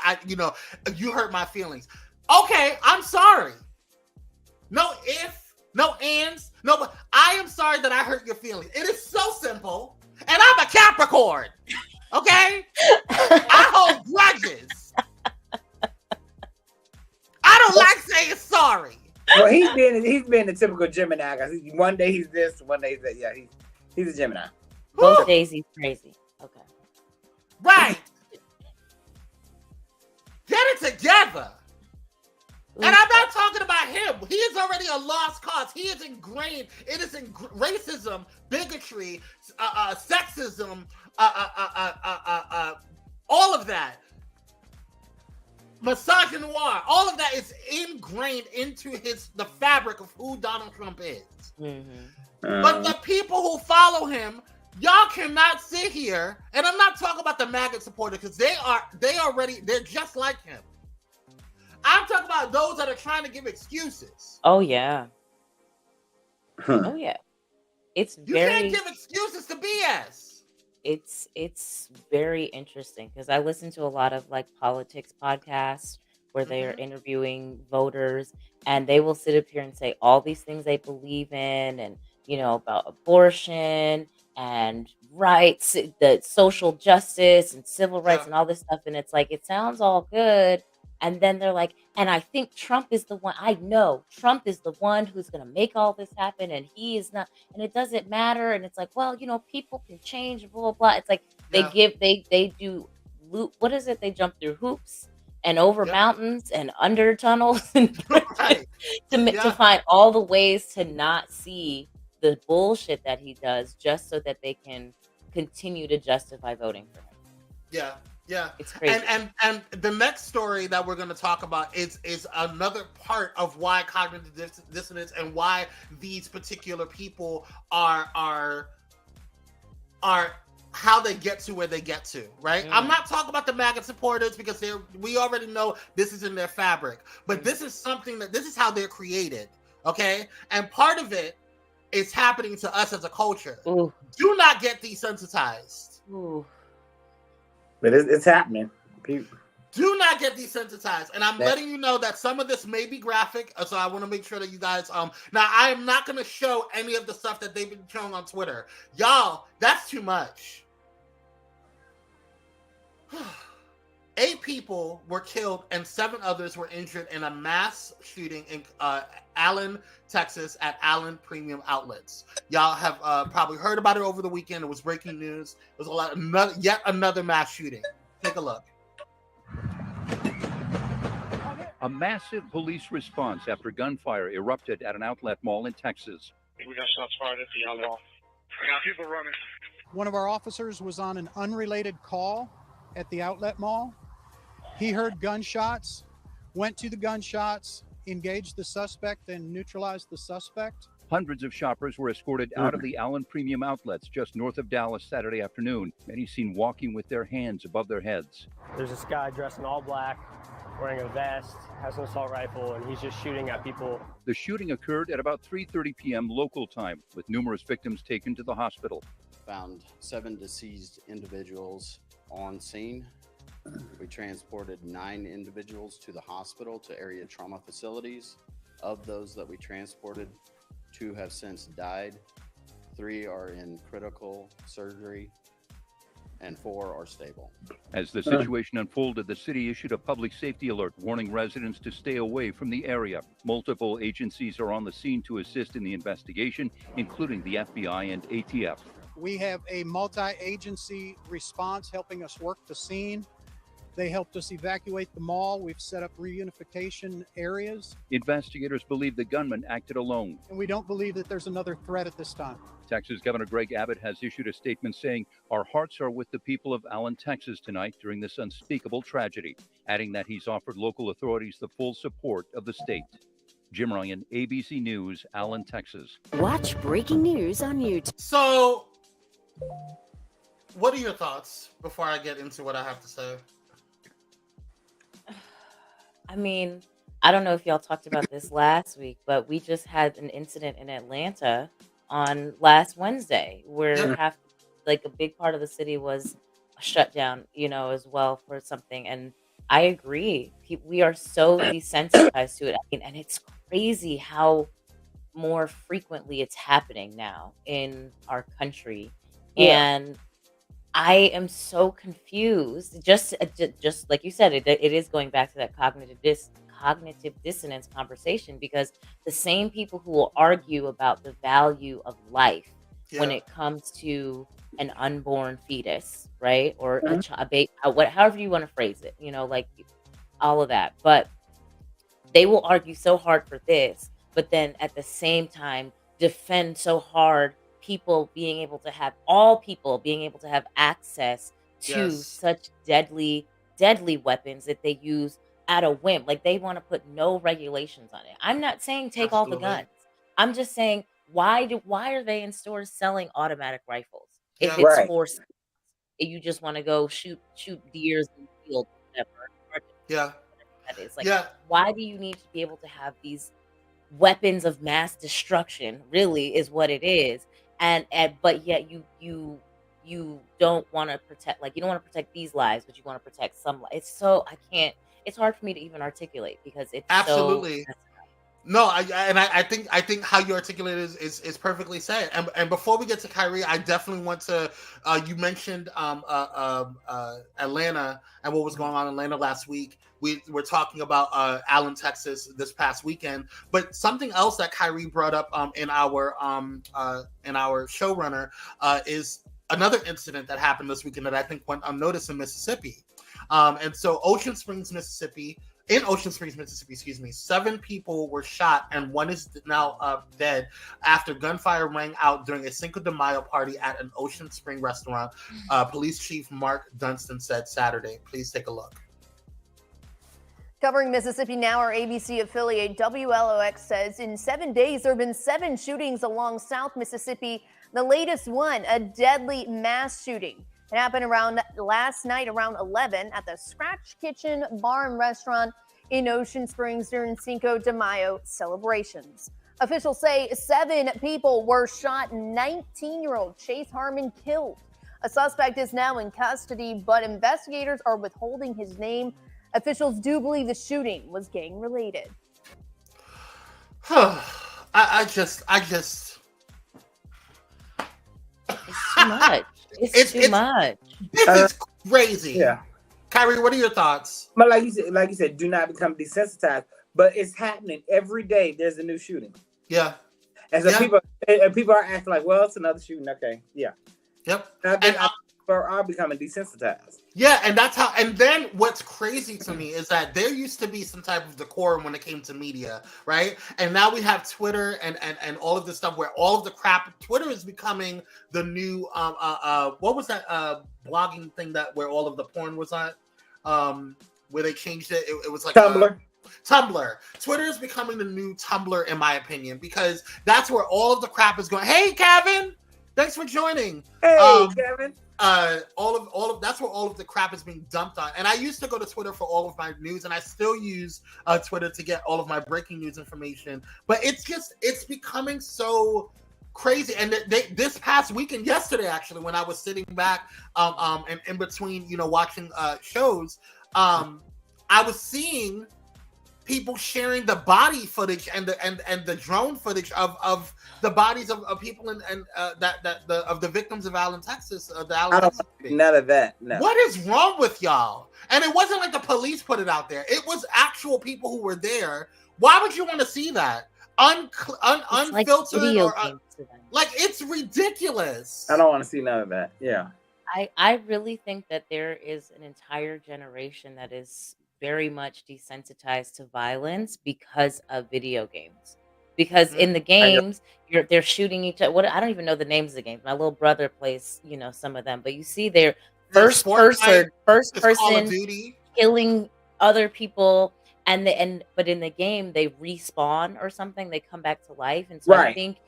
you hurt my feelings. Okay, I'm sorry. No if, no ands, no, but I am sorry that I hurt your feelings. It is so simple. And I'm a Capricorn, okay? I hold grudges. I don't like saying sorry. Well, he's been the typical Gemini guy. One day he's this, one day he's that. Yeah, he's a Gemini. Both days he's crazy. Okay. Right. Get it together. And I'm not talking about him. He is already a lost cause. He is ingrained. It is in racism, bigotry, sexism, all of that. Misogynoir, all of that is ingrained into the fabric of who Donald Trump is. But the people who follow him, y'all cannot sit here, and I'm not talking about the MAGA supporters because they're just like him. I'm talking about those that are trying to give excuses. Oh yeah. Oh yeah. You can't give excuses to BS. It's very interesting because I listen to a lot of like politics podcasts where they are interviewing voters and they will sit up here and say all these things they believe in and about abortion and rights, the social justice and civil rights and all this stuff, and it's like it sounds all good. And then they're like, and I think Trump is the one. I know Trump is the one who's going to make all this happen, and he is not. And it doesn't matter. And it's like, well, people can change. Blah blah blah. It's like they do loop. What is it? They jump through hoops and over mountains and under tunnels and to find all the ways to not see the bullshit that he does, just so that they can continue to justify voting for him. Yeah. Yeah, it's crazy. And the next story that we're going to talk about is another part of why cognitive dissonance and why these particular people are how they get to where they get to, right? I'm not talking about the MAGA supporters because we already know this is in their fabric, but this is something this is how they're created, okay? And part of it is happening to us as a culture. Ooh. Do not get desensitized. Ooh. But it's happening. People. Do not get desensitized. And I'm That- letting you know that some of this may be graphic, so I want to make sure that you guys now I am not going to show any of the stuff that they've been showing on Twitter. Y'all, that's too much. 8 people were killed and 7 others were injured in a mass shooting in Allen, Texas at Allen Premium Outlets. Y'all have probably heard about it over the weekend. It was breaking news. It was yet another mass shooting. Take a look. A massive police response after gunfire erupted at an outlet mall in Texas. We got shots fired at the outlet mall. People running. One of our officers was on an unrelated call at the outlet mall. He heard gunshots, went to the gunshots, engaged the suspect, and neutralized the suspect. Hundreds of shoppers were escorted out of the Allen Premium Outlets just north of Dallas Saturday afternoon. Many seen walking with their hands above their heads. There's this guy dressed in all black, wearing a vest, has an assault rifle, and he's just shooting at people. The shooting occurred at about 3:30 p.m. local time, with numerous victims taken to the hospital. Found 7 deceased individuals on scene. We transported 9 individuals to the hospital to area trauma facilities. Of those that we transported, 2 have since died, 3 are in critical surgery, and 4 are stable. As the situation unfolded, the city issued a public safety alert warning residents to stay away from the area. Multiple agencies are on the scene to assist in the investigation, including the FBI and ATF. We have a multi-agency response helping us work the scene. They helped us evacuate the mall. We've set up reunification areas. Investigators believe the gunman acted alone. And we don't believe that there's another threat at this time. Texas Governor Greg Abbott has issued a statement saying, "Our hearts are with the people of Allen, Texas tonight during this unspeakable tragedy," adding that he's offered local authorities the full support of the state. Jim Ryan, ABC News, Allen, Texas. Watch breaking news on YouTube. So, what are your thoughts before I get into what I have to say? I mean, I don't know if y'all talked about this last week, but we just had an incident in Atlanta on last Wednesday where a big part of the city was shut down, as well for something. And I agree. We are so desensitized to it. I mean, and it's crazy how more frequently it's happening now in our country. Yeah. And I am so confused. Just like you said, it is going back to that cognitive dissonance conversation, because the same people who will argue about the value of life when it comes to an unborn fetus, right, or a baby, however you want to phrase it, like all of that, but they will argue so hard for this, but then at the same time defend so hard people being able to have access to such deadly weapons that they use at a whim. Like, they want to put no regulations on it. I'm not saying take all the guns. I'm just saying, why are they in stores selling automatic rifles if it's for you just want to go shoot deers in the field, whatever. Yeah. That is why do you need to be able to have these weapons of mass destruction? Really, is what it is. And but yet you don't want to protect, you don't want to protect these lives, but you want to protect some lives. It's hard for me to even articulate, because it's absolutely so no. I think how you articulate it is perfectly said. And before we get to Kyrie, I definitely want to. You mentioned Atlanta and what was going on in Atlanta last week. We were talking about Allen, Texas this past weekend, but something else that Kyrie brought up in our showrunner is another incident that happened this weekend that I think went unnoticed in Mississippi. And so Ocean Springs, Mississippi, 7 people were shot and 1 is now dead after gunfire rang out during a Cinco de Mayo party at an Ocean Spring restaurant. Police Chief Mark Dunstan said Saturday. Please take a look. Covering Mississippi now, our ABC affiliate WLOX says in 7 days there have been 7 shootings along South Mississippi. The latest one, a deadly mass shooting. It happened last night around 11 at the Scratch Kitchen Bar and Restaurant in Ocean Springs during Cinco de Mayo celebrations. Officials say 7 people were shot, 19-year-old Chase Harmon killed. A suspect is now in custody, but investigators are withholding his name. Officials do believe the shooting was gang-related. I just. It's too much. It's too much. This is crazy. Yeah. Kyrie, what are your thoughts? But like you said, do not become desensitized. But it's happening every day. There's a new shooting. Yeah. And so people are acting like, well, it's another shooting. Okay. Yeah. Yep. And people are becoming desensitized. Yeah, and that's how. And then what's crazy to me is that there used to be some type of decorum when it came to media, right? And now we have Twitter and all of this stuff where all of the crap. Twitter is becoming the new what was that blogging thing that where all of the porn was on, where they changed it. It was like Tumblr. Tumblr. Twitter is becoming the new Tumblr, in my opinion, because that's where all of the crap is going. Hey, Kevin, thanks for joining. Hey, Kevin. All of that's where all of the crap is being dumped on. And I used to go to Twitter for all of my news, and I still use Twitter to get all of my breaking news information. But it's becoming so crazy. And this past weekend, yesterday actually, when I was sitting back and in between, watching shows, I was seeing people sharing the body footage and the drone footage of the bodies of people and of the victims of Allen, Texas. I don't none of that. No. What is wrong with y'all? And it wasn't like the police put it out there. It was actual people who were there. Why would you want to see that? Unfiltered like it's ridiculous. I don't want to see none of that. Yeah. I really think that there is an entire generation that is very much desensitized to violence because of video games. Because in the games, they're shooting each other. I don't even know the names of the games. My little brother plays, some of them. But you see, they're first person killing other people, but in the game they respawn or something. They come back to life, and so I think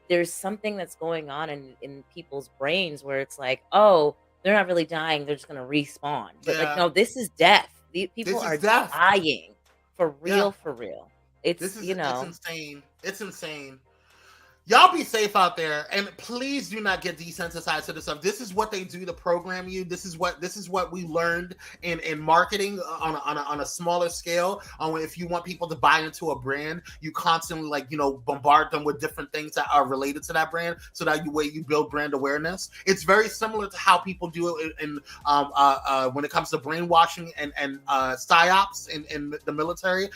there's something that's going on in people's brains where it's like, oh, they're not really dying; they're just gonna respawn. But like, no, this is death. People are dying for real, for real. It's insane. It's insane. Y'all be safe out there, and please do not get desensitized to this stuff. This is what they do to program you. This is what we learned in marketing on a smaller scale. If you want people to buy into a brand, you constantly bombard them with different things that are related to that brand, so that you build brand awareness. It's very similar to how people do it in when it comes to brainwashing and psyops in the military.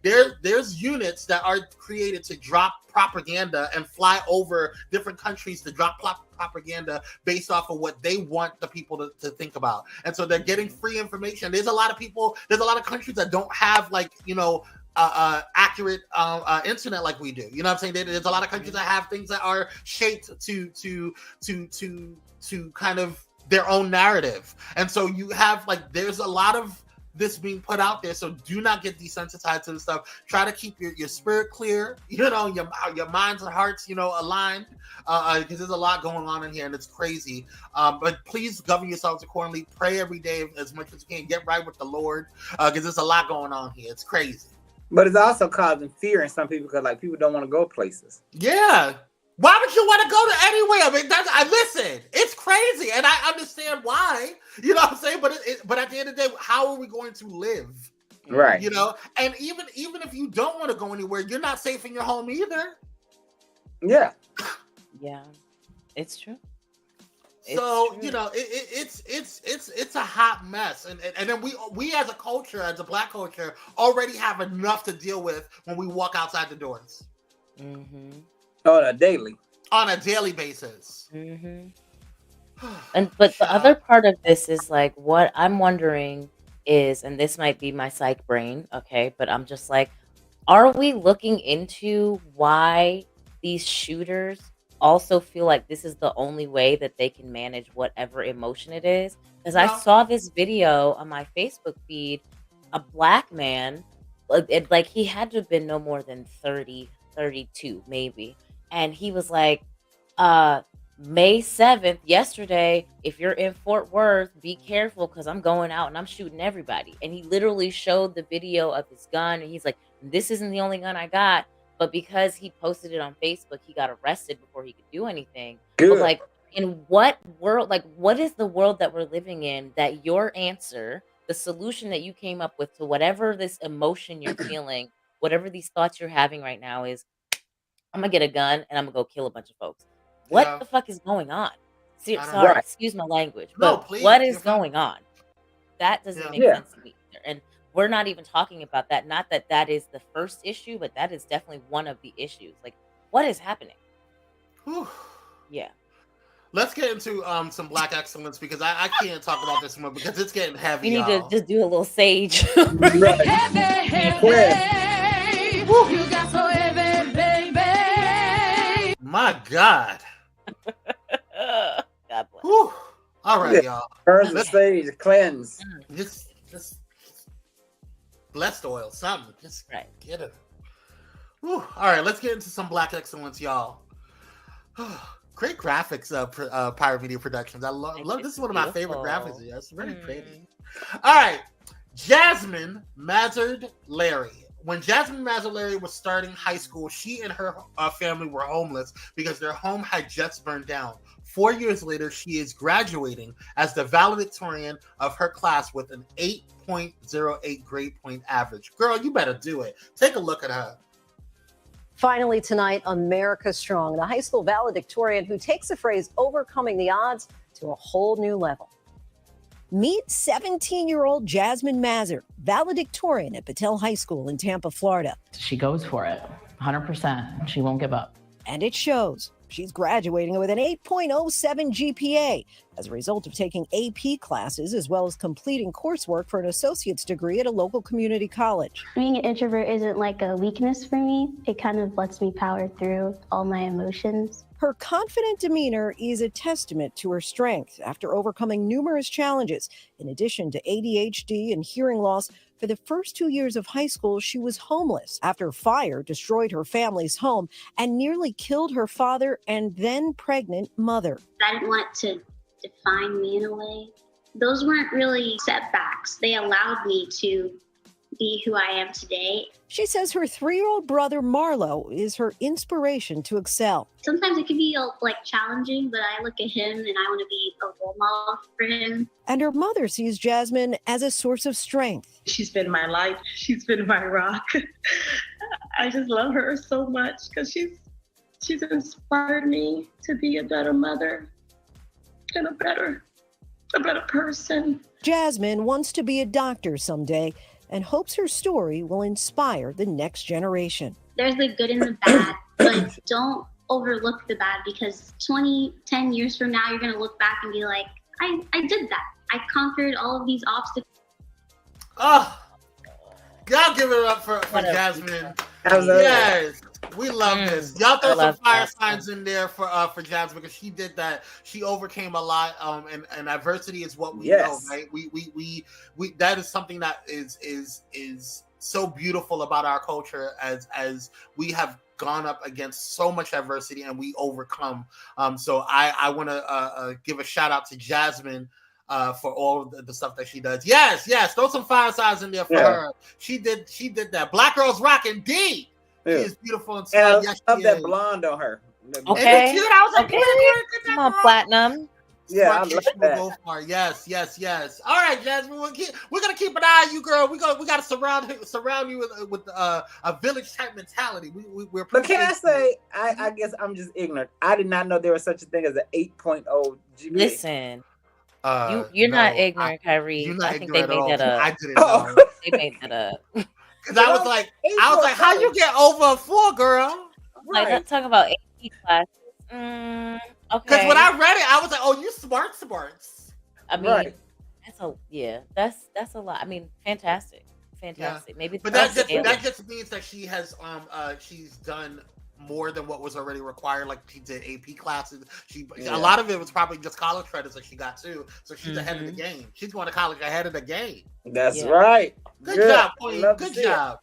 There's units that are created to drop propaganda and fly over different countries to drop propaganda based off of what they want the people to think about. And so they're getting free information. There's a lot of countries that don't have accurate internet like we do. You know what I'm saying? There's a lot of countries that have things that are shaped to kind of their own narrative. And so you have there's a lot of this being put out there, so do not get desensitized to this stuff. Try to keep your spirit clear, your minds and hearts, aligned, because there's a lot going on in here and it's crazy. But please govern yourselves accordingly. Pray every day as much as you can. Get right with the Lord, because there's a lot going on here. It's crazy. But it's also causing fear in some people because people don't want to go places. Yeah. Why would you want to go to anywhere? I mean, listen, it's crazy, and I understand why. You know what I'm saying? But at the end of the day, how are we going to live? Right. And even if you don't want to go anywhere, you're not safe in your home either. Yeah. Yeah, it's true. So it's a hot mess, and then we as a culture, as a Black culture, already have enough to deal with when we walk outside the doors. Mm-hmm. On a daily basis. Mm-hmm. But the other part of this is what I'm wondering is, and this might be my psych brain, okay, but I'm just are we looking into why these shooters also feel like this is the only way that they can manage whatever emotion it is? Because I saw this video on my Facebook feed, a Black man, he had to have been no more than 30, 32 maybe. And he was like, May 7th, yesterday, if you're in Fort Worth, be careful because I'm going out and I'm shooting everybody. And he literally showed the video of his gun. And he's like, This isn't the only gun I got. But because he posted it on Facebook, he got arrested before he could do anything. But Good. like, in what world, like, what is the world that we're living in that your answer, the solution that you came up with to whatever this emotion you're feeling, whatever these thoughts you're having right now is, I'm gonna get a gun and I'm gonna go kill a bunch of folks. What Yeah. the fuck is going on? I don't Sorry, know. excuse my language, No, but please, what you're is fine. going on? That doesn't Yeah. make Yeah. sense to me either. And we're not even talking about that. Not that that is the first issue, but that is definitely one of the issues. Like, what is happening? Whew. Yeah. Let's get into some Black excellence because I can't talk about this more because it's getting heavy. We need y'all. to just do a little sage. My God. God bless. Whew. All right, Yeah. y'all. Burns the Let's sage, cleanse. just blessed oil, something. Just Right. get it. Whew. All right, let's get into some Black excellence, y'all. Great graphics, Pyro Video Productions. I love this. Is one of my favorite graphics. Yeah, it's very pretty. All right, Jasmine Mazard Larry. When Jasmine Mazard Larry was starting high school, she and her family were homeless because their home had just burned down. 4 years later, she is graduating as the valedictorian of her class with an 8.08 grade point average. Girl, you better do it. Take a look at her. Finally tonight, America Strong, the high school valedictorian who takes the phrase overcoming the odds to a whole new level. Meet 17-year-old Jasmine Mazur, valedictorian at Patel High School in Tampa, Florida. She goes for it, 100%. She won't give up. And it shows. She's graduating with an 8.07 GPA as a result of taking AP classes as well as completing coursework for an associate's degree at a local community college. Being an introvert isn't like a weakness for me. It kind of lets me power through all my emotions. Her confident demeanor is a testament to her strength after overcoming numerous challenges. In addition to ADHD and hearing loss, for the first 2 years of high school, she was homeless after fire destroyed her family's home and nearly killed her father and then pregnant mother. I didn't want it to define me in a way. Those weren't really setbacks. They allowed me to be who I am today. She says her 3-year-old brother Marlo is her inspiration to excel. Sometimes it can be like challenging, but I look at him and I want to be a role model for him. And her mother sees Jasmine as a source of strength. She's been my life. She's been my rock. I just love her so much because she's inspired me to be a better mother and a better person. Jasmine wants to be a doctor someday and hopes her story will inspire the next generation. There's the good and the bad, but don't overlook the bad because 10 years from now, you're going to look back and be like, I did that. I conquered all of these obstacles. Oh, y'all give it up for Jasmine. Yes, we love this. Y'all throw some fire signs in there for Jasmine because she did that. She overcame a lot, and adversity is what we know, right? We that is something that is so beautiful about our culture as we have gone up against so much adversity and we overcome. So I want to give a shout out to Jasmine. For all of the stuff that she does. Yes, throw some fire signs in there for her. She did that. Black Girls Rock indeed. She is beautiful and smart. And I love that blonde on her. Okay. Cute. I was like, Come on, platinum. Yeah, I love that. Go for it. Yes. All right, Jasmine, we're gonna keep an eye on you, girl. We got to surround you with a village type mentality. We're. But can I say, I guess I'm just ignorant. I did not know there was such a thing as an 8.0 GPA. Listen. You're not ignorant, Kyrie. I think they made that up. I didn't know. They made that up. Because I was like, how you get over a 4, girl? Like, let's talk about AP classes. Okay. Because when I read it, I was like, oh, you smarts. I mean, that's a lot. I mean, fantastic. Yeah. Maybe, but that just means that she has she's done more than what was already required. Like she did AP classes. A lot of it was probably just college credits that she got too. So she's ahead of the game. She's going to college ahead of the game. That's right. Good job, Queen. Good job.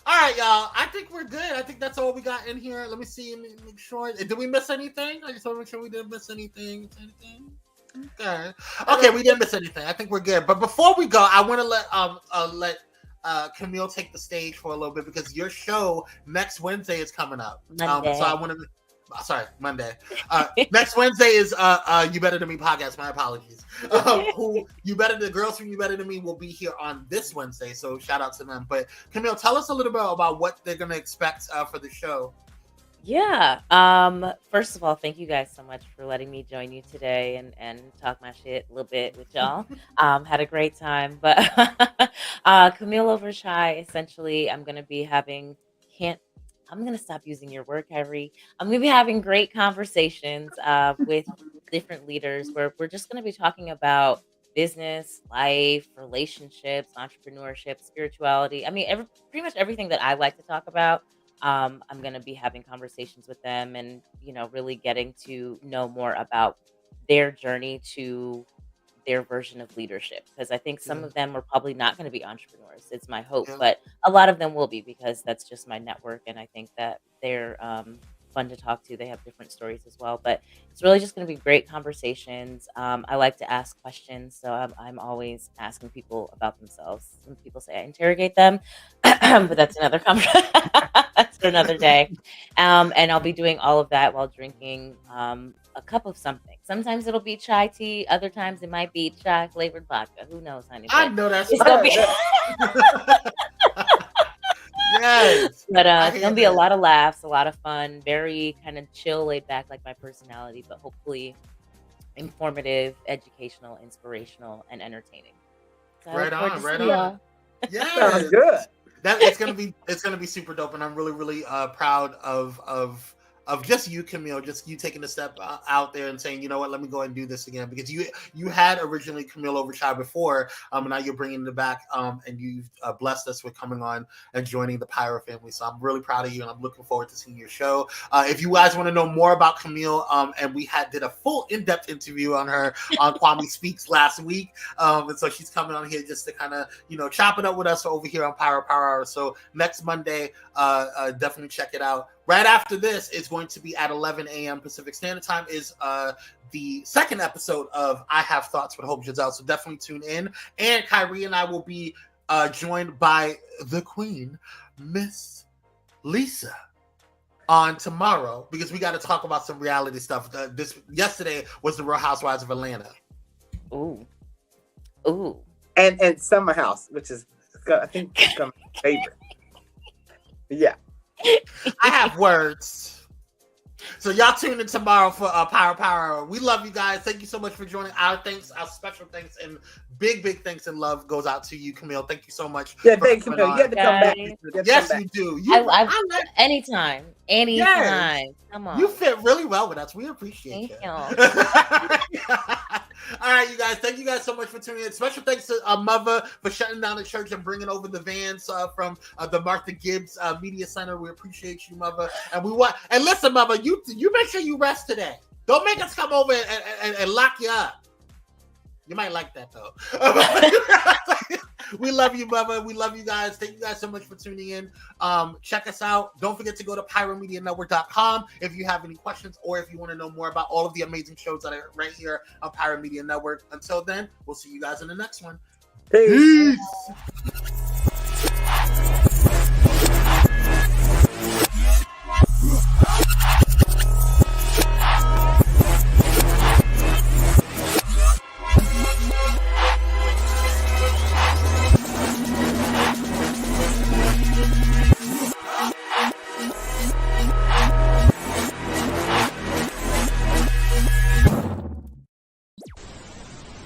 All right, y'all. I think we're good. I think that's all we got in here. Let me see and make sure. Did we miss anything? I just want to make sure we didn't miss anything. Okay, we didn't miss anything. I think we're good. But before we go, I want to let Camille take the stage for a little bit because your show next Wednesday is coming up. Monday. So I want to. Sorry, Monday. Next Wednesday is You Better Than Me podcast. My apologies. The girls from You Better Than Me will be here on this Wednesday. So shout out to them. But Camille, tell us a little bit about what they're going to expect for the show. Yeah. First of all, thank you guys so much for letting me join you today and talk my shit a little bit with y'all. Had a great time. But Camille Overshy, essentially, I'm going to be having I'm going to stop using your word, Kyrie. I'm going to be having great conversations with different leaders where we're just going to be talking about business, life, relationships, entrepreneurship, spirituality. I mean, pretty much everything that I like to talk about. I'm going to be having conversations with them and, really getting to know more about their journey to their version of leadership. Because I think some of them are probably not going to be entrepreneurs. It's my hope, but a lot of them will be because that's just my network. And I think that they're fun to talk to. They have different stories as well, but it's really just going to be great conversations. I like to ask questions. So I'm always asking people about themselves. Some people say I interrogate them, but that's another conversation. That's for another day. And I'll be doing all of that while drinking a cup of something. Sometimes it'll be chai tea. Other times it might be chai flavored vodka. Who knows, honey? I know that's it's gonna be yes. But it's gonna be a lot of laughs, a lot of fun, very kind of chill, laid back, like my personality, but hopefully informative, educational, inspirational, and entertaining. So right on. Yeah, sounds good. It's gonna be super dope, and I'm really, really proud of just you, Camille, just you taking a step out there and saying, you know what, let me go and do this again, because you had originally Camille Overshy before, and now you're bringing it back, and you've blessed us with coming on and joining the Pyro family. So I'm really proud of you, and I'm looking forward to seeing your show. If you guys want to know more about Camille, and we did a full in-depth interview on her on Kwame Speaks last week, and so she's coming on here just to kind of chop it up with us over here on Pyro Power Hour. So next Monday, definitely check it out. Right after this, it's going to be at 11 a.m. Pacific Standard Time, is the second episode of I Have Thoughts with Hope Giselle. So definitely tune in. And Kyrie and I will be joined by the Queen, Miss Lisa, on tomorrow, because we got to talk about some reality stuff. Yesterday was the Real Housewives of Atlanta. Ooh. And Summer House, which is, I think, it's my favorite. Yeah. I have words. So y'all tune in tomorrow for Pyro Power Hour. We love you guys. Thank you so much for joining. Our special thanks, and big thanks and love goes out to you, Camille. Thank you so much. Yeah, thanks, Camille. You have to come back. Yes, you do. Anytime. Yes. Come on. You fit really well with us. We appreciate you. All right, you guys. Thank you guys so much for tuning in. Special thanks to Mother for shutting down the church and bringing over the vans from the Martha Gibbs Media Center. We appreciate you, Mother. And listen, Mother, you make sure you rest today. Don't make us come over and lock you up. You might like that though. We love you, Mother. We love you guys. Thank you guys so much for tuning in. Check us out. Don't forget to go to pyromedianetwork.com if you have any questions or if you want to know more about all of the amazing shows that are right here on Pyro Media Network. Until then, we'll see you guys in the next one. Peace.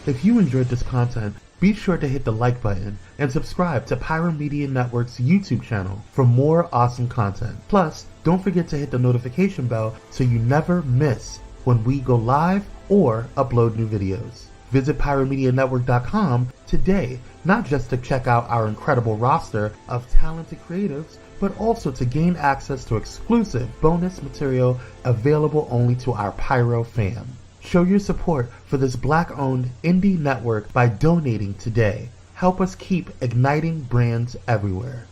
If you enjoyed this content, be sure to hit the like button and subscribe to Pyro Media Network's YouTube channel for more awesome content. Plus, don't forget to hit the notification bell so you never miss when we go live or upload new videos. Visit pyromedianetwork.com today, not just to check out our incredible roster of talented creatives, but also to gain access to exclusive bonus material available only to our Pyro fam. Show your support for this Black-owned indie network by donating today. Help us keep igniting brands everywhere.